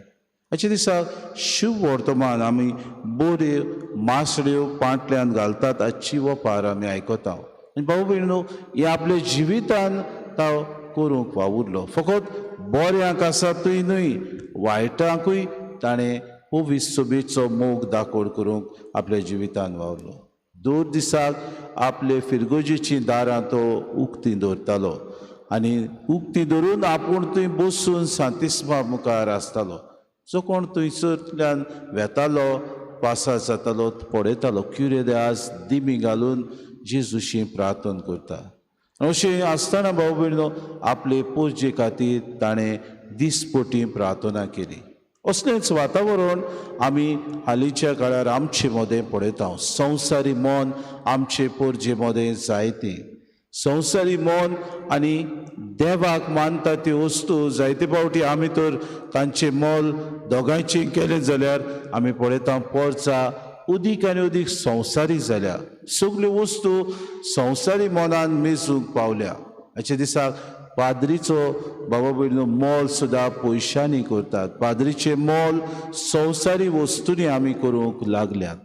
हाचे दिसाक शुभ वर्तमान आमी बऱ्यो मासड्यो पांटल्यान घालतात आजची वपार आमी आयकता आनी भाऊ भयणीनो हें आपल्या जिवितान तो करूंक वावुरलो फकत बऱ्यांक आसा थंय न्हय वायटांकूय ताणें पवीस सोबेचो मोग दाखोड करूंक आपल्या जिवितान वावरलो दोन दिसाक आपले फिरगोजेचीं दारां तो उक्तीं दवरतालो आनी उक्तीं धरून आपूण थंय बसून सांतिस्मा मुखार आसतालो जो कोण थंयसरल्यान वेतालो पासा जातालो पडयतालो क्युरे दे आज दिमी घालून जेजूशी प्रार्थना करता अशें आसतना भाऊ भयणीनो आपले पोरजे खातीर ताणें दिसपोटी प्रार्थना केली असलेंच वातावरण आमी हालींच्या काळार आमचे मदें पळयता संवसारी मन आमचे पोरजे मदें जायते संवसारी मन आनी देवाक मानता त्यो वस्तू जायते फावटी आमी तर तांचें मोल दोगांयचें केलें जाल्यार आमी पळयता पोरचां उदीक आनी उदीक संवसारी जाल्या सगल्यो वस्तू संवसारी मनान मेजूंक पावल्या हाचे दिसाक पाद्रीचो बाबा भयणीनो मोल सुद्दां पयशांनी करतात पाद्रीचें मोल संवसारी वस्तूंनी आमी करूंक लागल्यात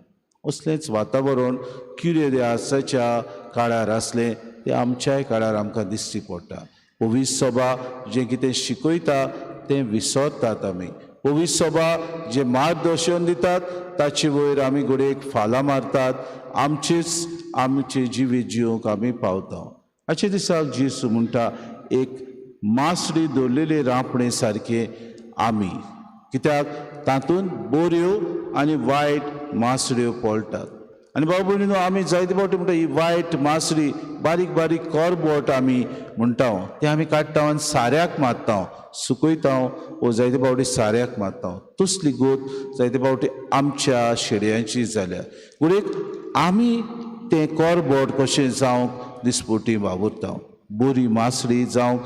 असलेंच वातावरण क्युरे दे आसाच्या काळार आसलें तें आमच्याय काळार आमकां दिश्टी पडटा पवीस सभा जें कितें शिकयता तें विसरतात आमी पवीस सभा जें मार्गदर्शन दितात ताचे वयर आमी घोडेक फालां मारतात आमचें जिवीत जिवंक आमी पावता हाचे दिसाक जेजू म्हणटा एक मासडी दवरलेले रांपणे सारके आमी कित्याक तातूंत बऱ्यो आनी वायट मासड्यो पळटात आनी बाबा भयणीनो आमी जायते फावटी म्हणटा ही वायट मासडी बारीक बारीक कोरबोट आमी म्हणटा ते आमी काडटा आनी साऱ्याक मारता सुकयता वो जायते फावटी साऱ्याक मारता तसली गोत जायते फावटी आमच्या शेड्यांची जाल्या घोडेक आमी तें कोरबोट कशें जावंक दिसपोटी वावुरता बरी मासडी जावंक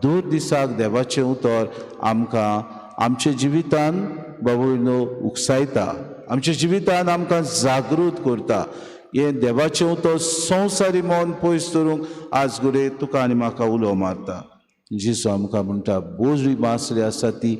दर दिसाक देवाचें उतर आमकां आमच्या जिवितान बाबा भयणीनो उकसायता आमच्या जिवितान आमकां जागृत करता हें देवाचें उतर संवसारी मन पयस धरूंक आज घोडे तुका आनी म्हाका उलो मारता जेजू आमकां म्हणटा बरी मासडी आसा ती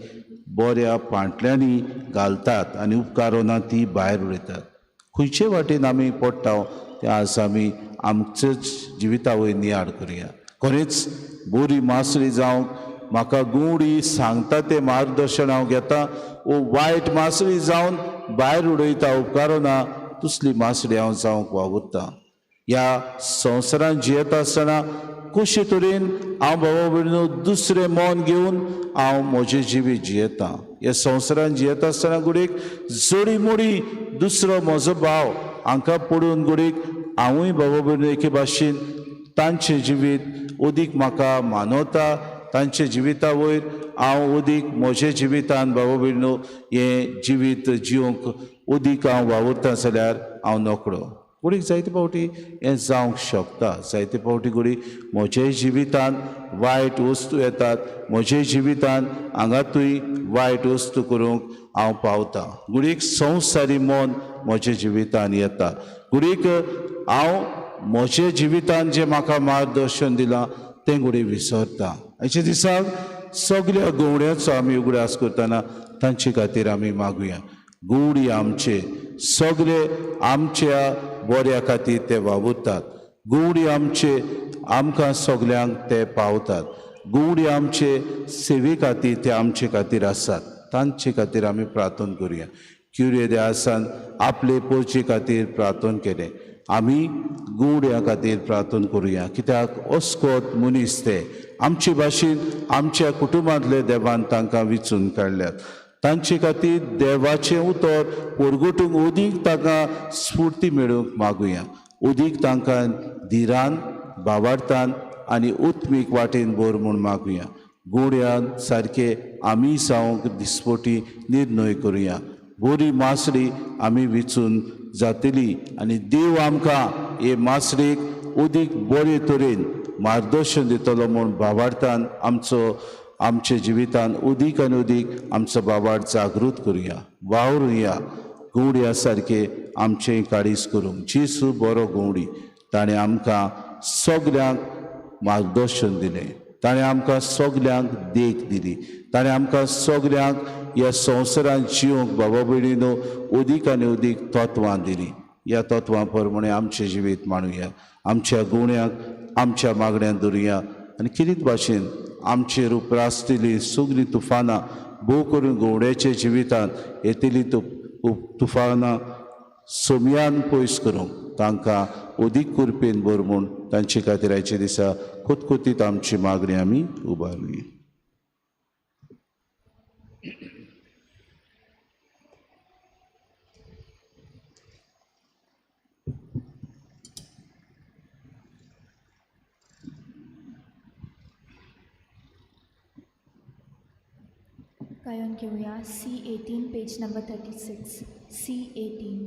बऱ्या पांटल्यांनी घालतात आनी उपकारोना ती भायर उडयतात खंयचे वाटेन आमी पडटा तें आज आमी आमचेच जिविता वयर नियाड करुया खरेंच बरी मासडी जावंक म्हाका गुवडी सांगता तें मार्गदर्शन हांव घेता वो वायट मासडी जावन भायर उडयता उपकारो ना तसली मासडी हांव जावंक वावुरता ह्या संवसारांत जियेता आसतना कशे तरेन हांव बाबा भयणीनो दुसरें मन घेवन हांव म्हजें जिवीत जियेता ह्या संवसारांत जियेता आसतना घोडेक जोडी मोडी दुसरो म्हजो भाव हांकां पडून घोडेक हांवूय बाबा भयणीनो एके भाशेन तांचें जिवीत उदीक म्हाका मानवता तांचे जिविता वयर हांव उदीक म्हज्या जिवितान बाबा भयणो हें जिवीत जिवंक उदीक हांव वावुरता जाल्यार हांव नोकळो. कुडीक जायते फावटी हें जावंक शकता. जायते फावटी कुडी म्हज्याय जिवितान वायट वस्तू येतात. म्हज्याय जिवितान हांगातूय वायट वस्तू करूंक हांव पावता. कुडीक संवसारी मन म्हज्या जिवितान येता. कुडीक हांव म्हज्या जिवितान जें म्हाका मार्गदर्शन दिलां तें कुडी विसरता. आयच्या दिसाक सगळ्या गवड्याचो आमी उगडास करतना तांचे खातीर आमी मागुया. गवडी आमचे सगळे आमच्या बऱ्या खातीर ते वावुरतात. गवडी आमचे आमकां सगल्यांक ते पावतात. गवडी आमचे सेवे खातीर ते आमचे खातीर आसात. तांचे खातीर आमी प्रार्थना करुया. क्युरिये देवासान आपले पोरचे खातीर प्रार्थना केले. आमी गवड्या खातीर प्रार्थना करुया. कित्याक अस्कोत मनीस ते आमचे भाशेन आमच्या कुटुंबांतले देवान तांकां विचून काडल्यात. तांचे खातीर देवाचें उतर परगटूंक उदीक तांकां स्फूर्ती मेळूंक मागुया. उदीक तांकां धिरान भावार्थान आनी उत्मीक वाटेन भर म्हूण मागुया. गवड्यान सारके आमी जावंक दिसपोटी निर्णय करुया. बरी मासडी आमी विचून जातली आनी देव आमकां हे मासडेक उदीक बरे तरेन मार्गदर्शन दितलो म्हूण भावार्थान आमच्या जिवितान उदीक आनी उदीक आमचो भावार्थ जागृत करुया. वावरुया गवड्या सारके आमचें काडीस करूंक. जेसू बरो गवडी. ताणें आमकां सगल्यांक मार्गदर्शन दिलें. ताणें आमकां सगल्यांक देख दिली. ताणें आमकां सगल्यांक ह्या संवसारांत जिवंक बाबा भयणीनो उदीक आनी उदीक तत्वां दिलीं. ह्या तत्वां प्रमाणे आमचें जिवीत माणुया. आमच्या गवण्याक आमच्या मागण्यांत दवरुया आनी कितेंच भाशेन आमचेर उपरासतलीं सगलीं तुफानां भोव करून गवड्याच्या जिवितांत येतलीं तुफानां सोमयान पयस करूंक तांकां उदीक कुरपेन भर म्हूण तांचे खातीर आयच्या दिसा खुतखुतीत आमची मागणी आमी उबारुया. गायन घेऊया C18 पेज नंबर 36. C18.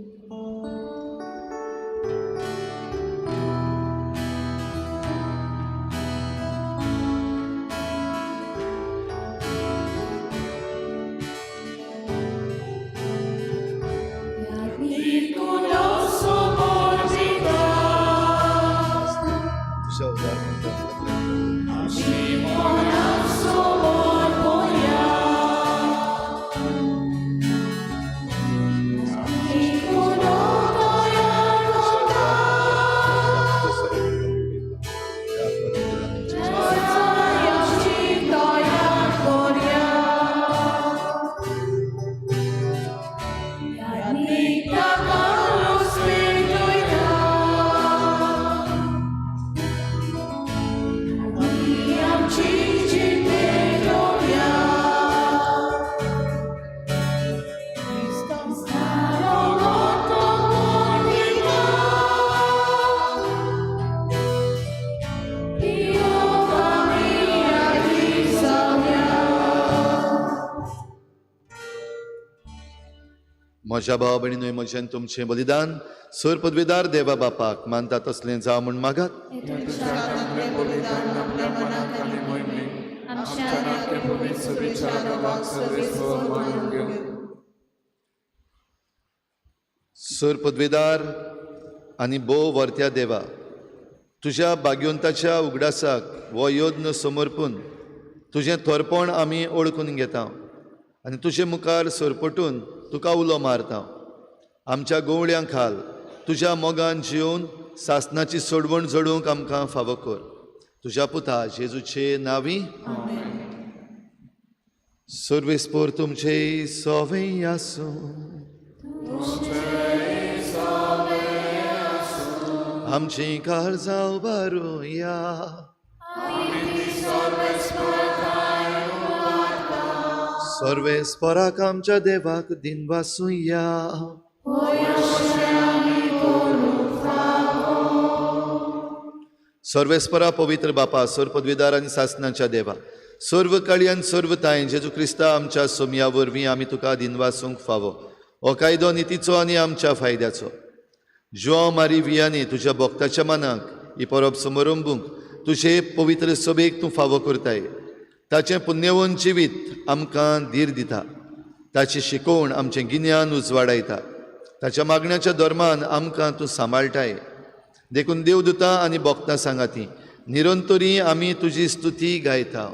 म्हज्या भाव भयणींनो, म्हजें तुमचें बलिदान सर पदवीदार देवा बापाक मानता तसलें जावं म्हूण मागात. सर पदवीदार आनी भोव वर्त्या देवा, तुज्या भाग्यवंताच्या उगडासाक हो योद्न समर्पून तुजें थोरपण आमी ओळखून घेता आनी तुजे मुखार सरपटून तुका उलो मारता. आमच्या गवळ्यांक खाल. तुज्या मोगान जिवन सासनाची सोडवण जडूंक आमकां फावो कर. तुज्या पुता जेजूचे नांवी. सर्वेस्पोर तुमचे सोवें आसूं. आमची काळजां उबारुया. सर्वेस्पराक आमच्या देवाक दिनवासुया. सर्वेस्परा पवित्र बापा, सर पदवीदार आनी सासणाच्या देवा, सर्व काळी आनी सर्व ताय जेजू क्रिस्ता आमच्या सोमया वरवीं आमी तुका दिनवासूंक फावो हो कायदो नितीचो आनी आमच्या फायद्याचो. जुआंव मारी वियानी तुज्या भक्ताच्या मनाक ही परब समारंभूंक तुजे पवित्र सभेक तूं फावो करताय. ताचें पुण्यवन जिवीत आमकां धीर दिता, ताची शिकवण आमचें गिन्यान उजवाडायता, ताच्या मागण्याच्या धर्मान आमकां तूं सांबाळटाय. देखून देवदूतां आनी भक्तां सांगाती निरंतरी आमी तुजी स्तुती गायता.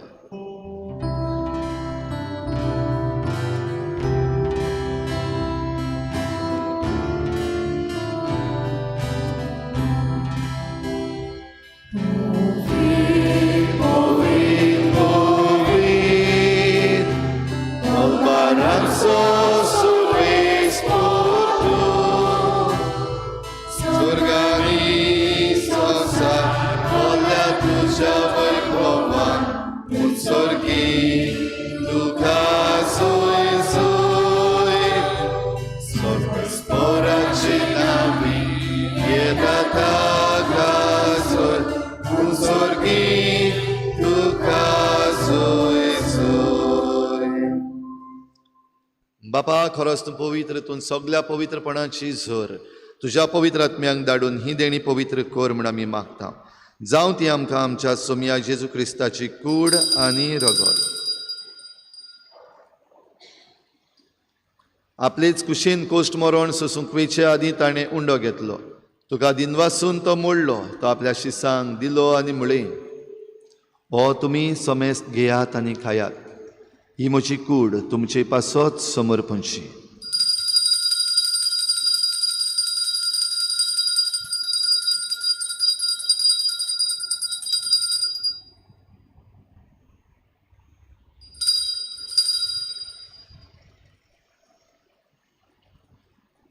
बापा, खरोच तूं पवित्र, तूं सगळ्या पवित्रपणाची झर तुज्या पवित्र आत्म्यांक धाडून ही देणी पवित्र कर म्हूण आमी मागता. जावं ती आमकां आमच्या सोमया जेजू क्रिस्ताची कूड आनी रगत. आपलेच कुशीन कोश्ट मरण सोसूंक वेचे आदीं ताणें उंडो घेतलो. तुका दिनवासून तो मोडलो, तो आपल्या शिसांक दिलो आनी म्हळें, हो तुमी समेस्त घेयात आनी खायात, ही म्हजी कूड तुमचे पासत समर्पणची.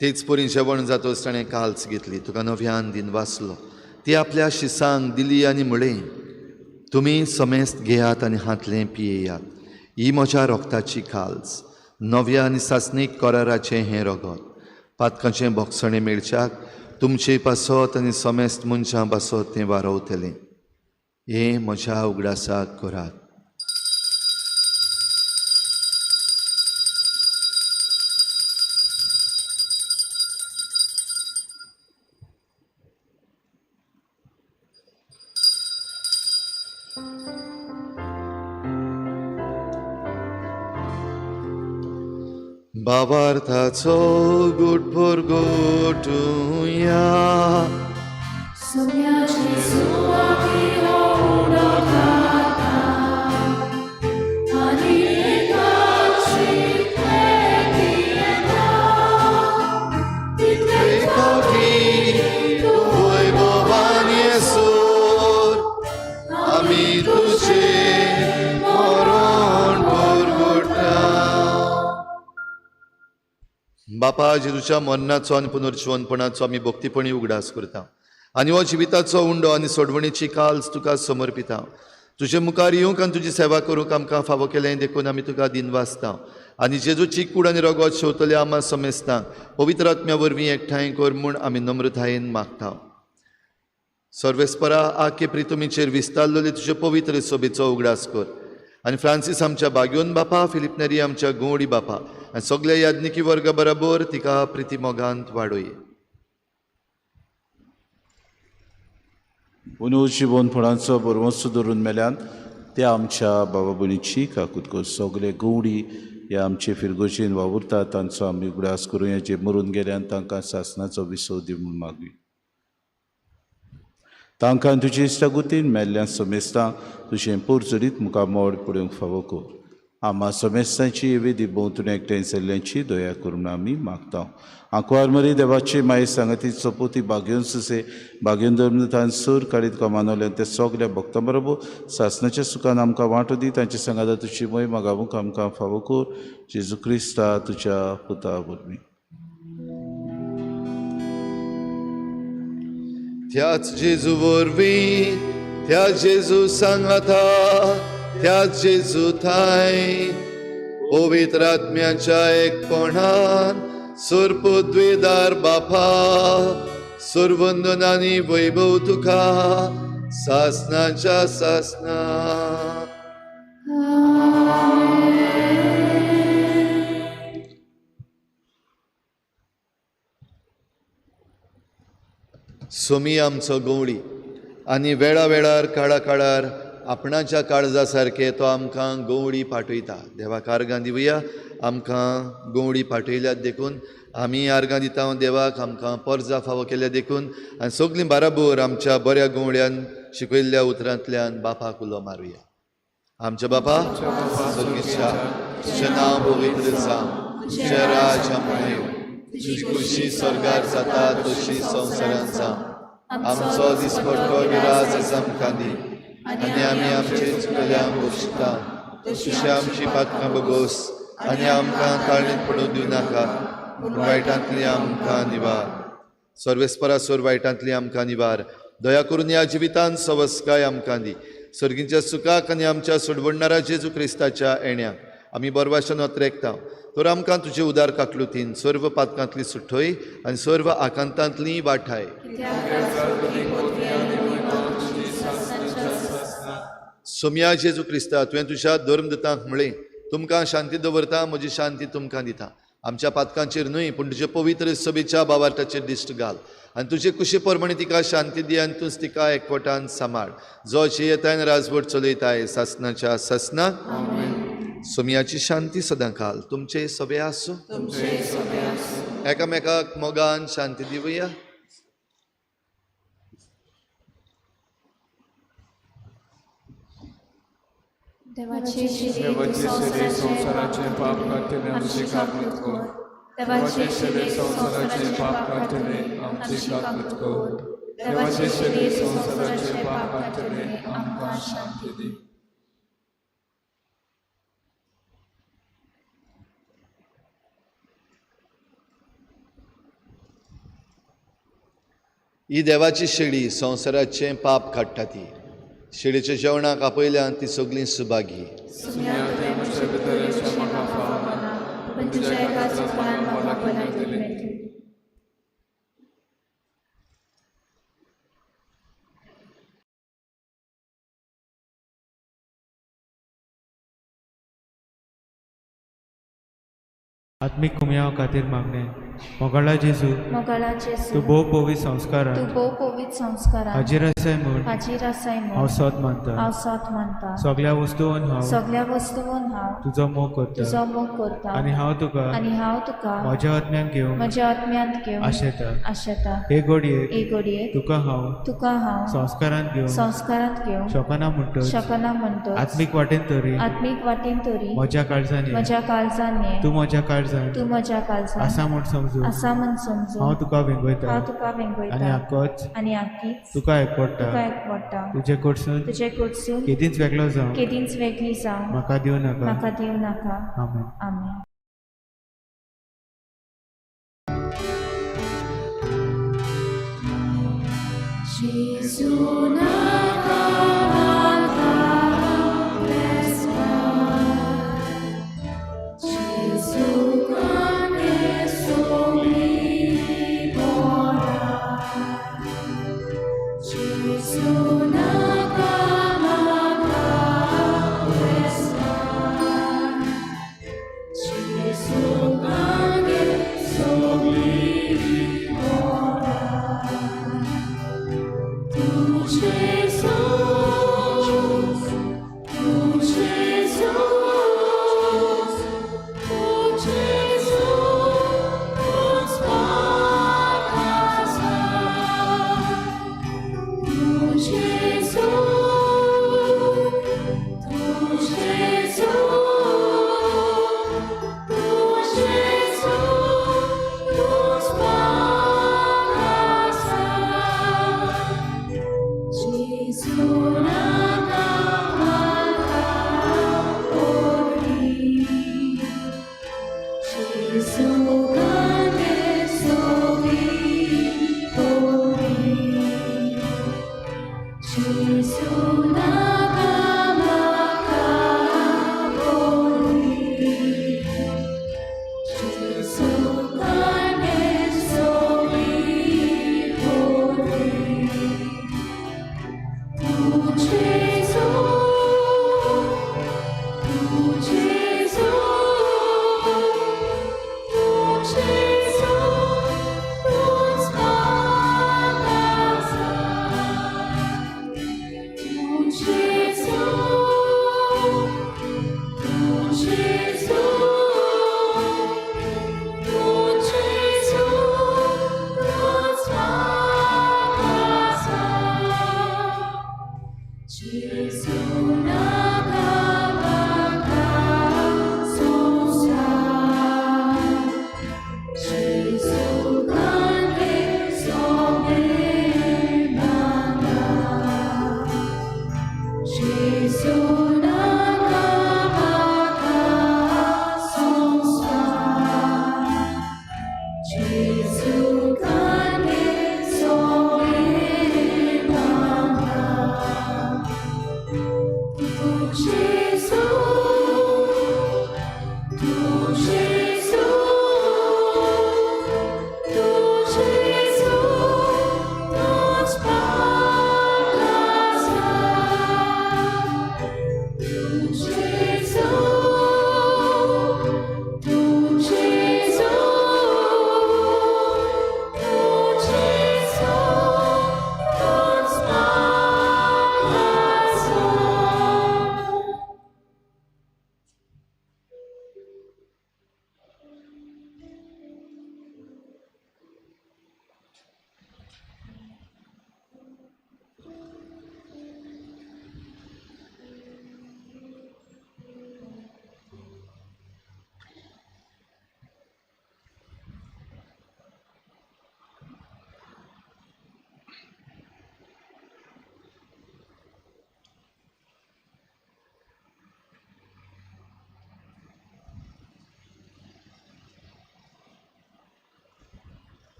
तेच परी जेवण जातोच ताणें काल्स घेतली, तुका नव्यान दिन वाचलो, ती आपल्या शिसांक दिली आनी म्हळें, तुमी समेस्त घेयात आनी हातलें पियेयात, ही म्हज्या रोगताची काल्स, नव्या आनी सासणीक कराराचें हें रगत, पातकाचें भोगसणें मेळच्याक तुमचे पासत आनी समेस्त मनशां पासत तें वारवतलें. हें म्हज्या उगडासाक करात. भावार्थाचो गुटभर गोटुया. आमी तुझे बापा, जेजूच्या मरणाचो आनी पुनर्जीवनपणाचो आमी भक्तीपणी उगडास करता आनी हो जिविताचो उंडो आनी सोडवणेची काल्स तुका समर्पिता. तुजे मुखार येवंक आनी तुजी सेवा करूंक आमकां फावो केलें देखून आमी तुका दिन वाचता आनी जेजूची कूड आनी रगत शेवतल्या आमा समेस्तांक पवित्र आत्म्या वरवीं एकठांय कर म्हूण आमी नम्रतायेन मागता. सर्वेस्परा आखे प्रितुमीचेर विस्तारलेले तुजे पवित्र सोबेचो उगडास कर आनी फ्रांसीस आमच्या बागयोन बापा, फिलिप नेरी आमच्या गोवडी बापा आनी सगळ्या याज्ञिकी वर्गा बरोबर तिका प्रिती मोगांत वाडोय. अंदू जीवनपणाचो बरवंसो धरून मेल्यान त्या आमच्या बाबा भयणीची काकूत कर. सगळे गोवडी हे आमचे फिरगोशीन वावुरतात, तांचो आमी उगडास करूं. जे मरून गेल्यान तांकां सासणाचो विसव दी म्हूण मागवी. तांकां तुजे इश्टागुतीन मेल्ल्यान समेस्तां तुजें पोरचडीत मुखामोड पडूंक फावो कर. आम्हा समेस्तांची विधी भोंवतून एकठांय जाल्ल्यांची दया करून आमी मागता. आंकवार मरी देवाचे माये सांगाती चपोती बागेवन सुसे बागेवन धर्मतान सूर काडीत कमानवल्यान ते सगल्या भक्तां बरोबर सासणाच्या सुखान आमकां वांटो दी. तांचे सांगाता तुजी मय मागावूंक आमकां फावो कर. जेजू क्रिस्ता तुज्या पुता वरवीं. त्याच जेजू वरवीं, त्या जेजू सांगाता, त्याच जेजू थाय पवित्र आत्म्याच्या एकपणान सुरपद्वेदार बापा, सुरवंदन आनी वैभव तुका सासनाच्या सासना सोमी आमचो गवळी आनी वेळा वेळार काळा काळार आपणाच्या काळजा सारके तो आमकां गवळी पाठयता. देवाक आर्गां दिवया. आमकां गवळी पाठयल्यात देखून आमी आर्गां दिता देवाक. आमकां पर्जा फावो केल्या देखून आनी सगलीं बाराबोर आमच्या बऱ्या गवळ्यान शिकयल्ल्या उतरांतल्यान बापाक उलो मारुया. आमच्या बापा सगळींच्या तुजें नांव पवित्र जावं, तुजें राज आमकां येवं, तुजी खुशी स्वर्गार जाता तशी संवसारांत जावं. आमचो दिसपट्टो विराज आज आमकां दी आनी आमी आमचे चुकल्यांक बक्षिता तशी आमची पातकां बगोस आनी आमकां ताळणेंत पडूं दिवं नाका पूण वायटांतली आमकां निवार. सर्वेस्परासोर वायटांतली आमकां निवार. दया करून ह्या जिवितांत सवस्काय आमकां दी. सर्गीच्या सुखाक आनी आमच्या सोडवडणाऱ्या जेजू क्रिस्ताच्या येण्याक आमी बरवाशान वत्रेकता. तर आमकां तुजे उदार काकलुतीन सर्व पातकांतली सुठय आनी सर्व आकांतांतली वाठाय. सोम्या जेजू क्रिस्ता तुवें तुज्या धर्मदतांक म्हळें तुमकां शांती दवरता, म्हजी शांती तुमकां दिता. आमच्या पातकांचेर न्हय पूण तुजे पवित्र सभेच्या बाबार्टाचेर दिश्ट घाल आनी तुजे कुशी परमणी तिका शांती दी आनी तूंच तिका एकवटान सांबाळ. जो येताय राजवट चलयताय सासनाच्या सासनाक. सोम्याची शांती सदां काल तुमचे सभे आसूं. एकामेकाक मोगान शांती दिवया. देवाचे संवसाराचे पाप काडटले आमची काकूट कर. देवाचे शेरे संवसाराचे पाप काडटले आमची काकूट कर. देवाचे शेरे संवसाराचे पाप काडटले आमकां शांती दी. ही देवाची शेळी संवसाराचें पाप काडटा ती. शेळीच्या जेवणाक आपयल्यान ती सगळीं सुभागी. आत्मिक कुमयाव खातीर मागणे. मोगाळा जेजू तूं भोव पवित्र संस्कारान हाजीर आसाय म्हूण हांव सत मानता. सगळ्या वस्तूंवन हांव तुजो मोग करता आनी हांव तुका म्हज्या आत्म्यान घेवन आशेता. हे घडये तुका हांव संस्कारांत घेवन शकना म्हणटच आत्मीक वाटेन तरी म्हज्या काळजांनी तूं म्हज्या काळजांत आसा म्हूण समजून हांव तुका वेंगयता आनी आख्खीच तुका एकवडटा. तुजे कडसून केदींच वेगळी जावं म्हाका दिवं नाका. आमेन.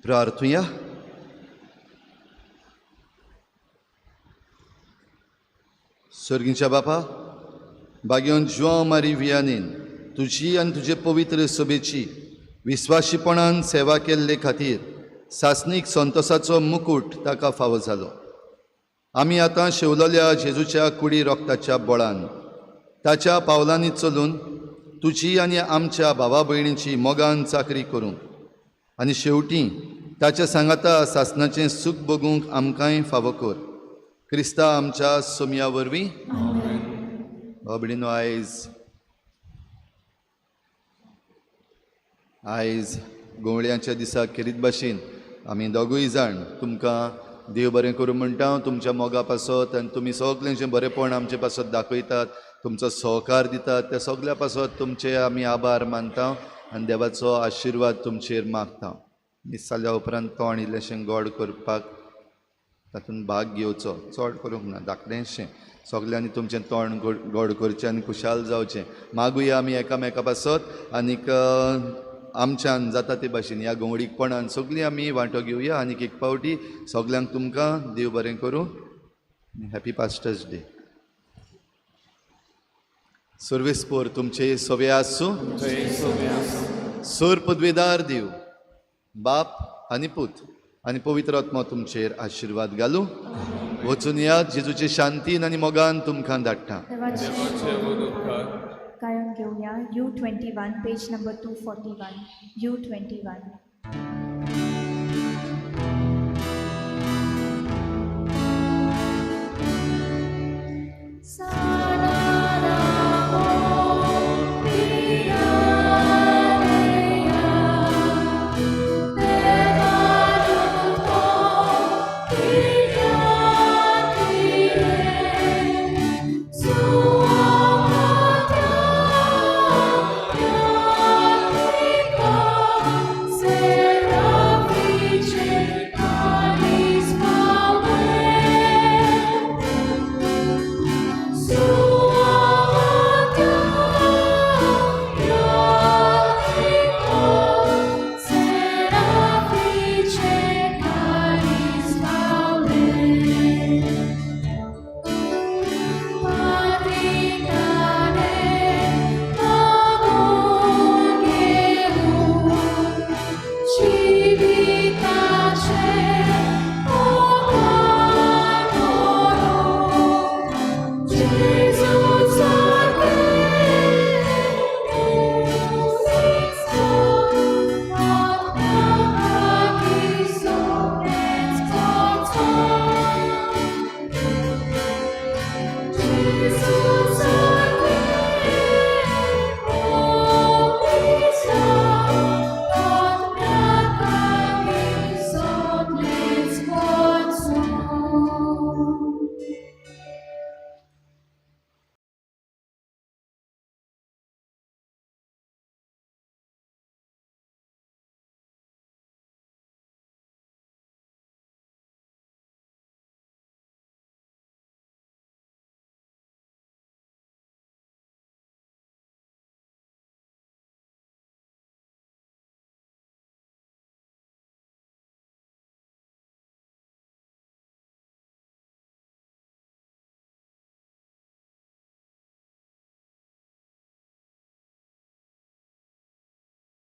प्रार्थुया. सर्गीच्या बापा, बागेवन जुआंव मारी वियानीन तुजी आनी तुजे पवित्र सभेची विस्वाशीपणान सेवा केल्ले खातीर सासनीक संतोसाचो मुकुट ताका फावो जालो. आमी आतां शेवलोल्या जेजूच्या कुडी रोगताच्या बळान ताच्या पावलांनी चलून तुजी आनी आमच्या भावा भयणींची मोगान चाकरी करूंक आनी शेवटी ताच्या सांगाता सासणाचें सूख भोगूंक आमकांय फावो कर. क्रिस्ता आमच्या सोमया वरवीं. भाव भयणीनो, आयज गोवळ्याच्या दिसा खेरीत भाशेन आमी दोगूय जाण तुमकां देव बरें करूं म्हणटा. तुमच्या मोगा पासत आनी तुमी सगळेंचें बरेंपण आमचे पासत दाखयतात, तुमचो सहकार दितात, त्या सगळ्या पासत तुमचे आमी आभार मानता आनी देवाचो आशिर्वाद तुमचेर मागता. दीस जाल्या उपरांत तोंड इल्लेशें गोड करपाक तातूंत भाग घेवचो, चड करूंक ना, धाकटेंशें. सगल्यांनी तुमचें तोंड गोड करचें आनी खुशाल जावचें मागुया आमी एकामेका पासत. आनीक आमच्यान जाता ते भाशेन ह्या गवळीकपणान सगळीं आमी वांटो घेवया. आनीक एक फावटी सगल्यांक तुमकां देव बरें करूं. Happy pastors day. सर्वेस्पोर तुमचे सोवे आसूं. सोर पदवेदार देव बाप आनी पूत आनी पवित्र आत्मा तुमचेर आशिर्वाद घालूं. वचून या जेजूचे शांतीन आनी मोगान तुमकां धाडटा. गायन घेऊया U21 पेज नंबर 241 U21.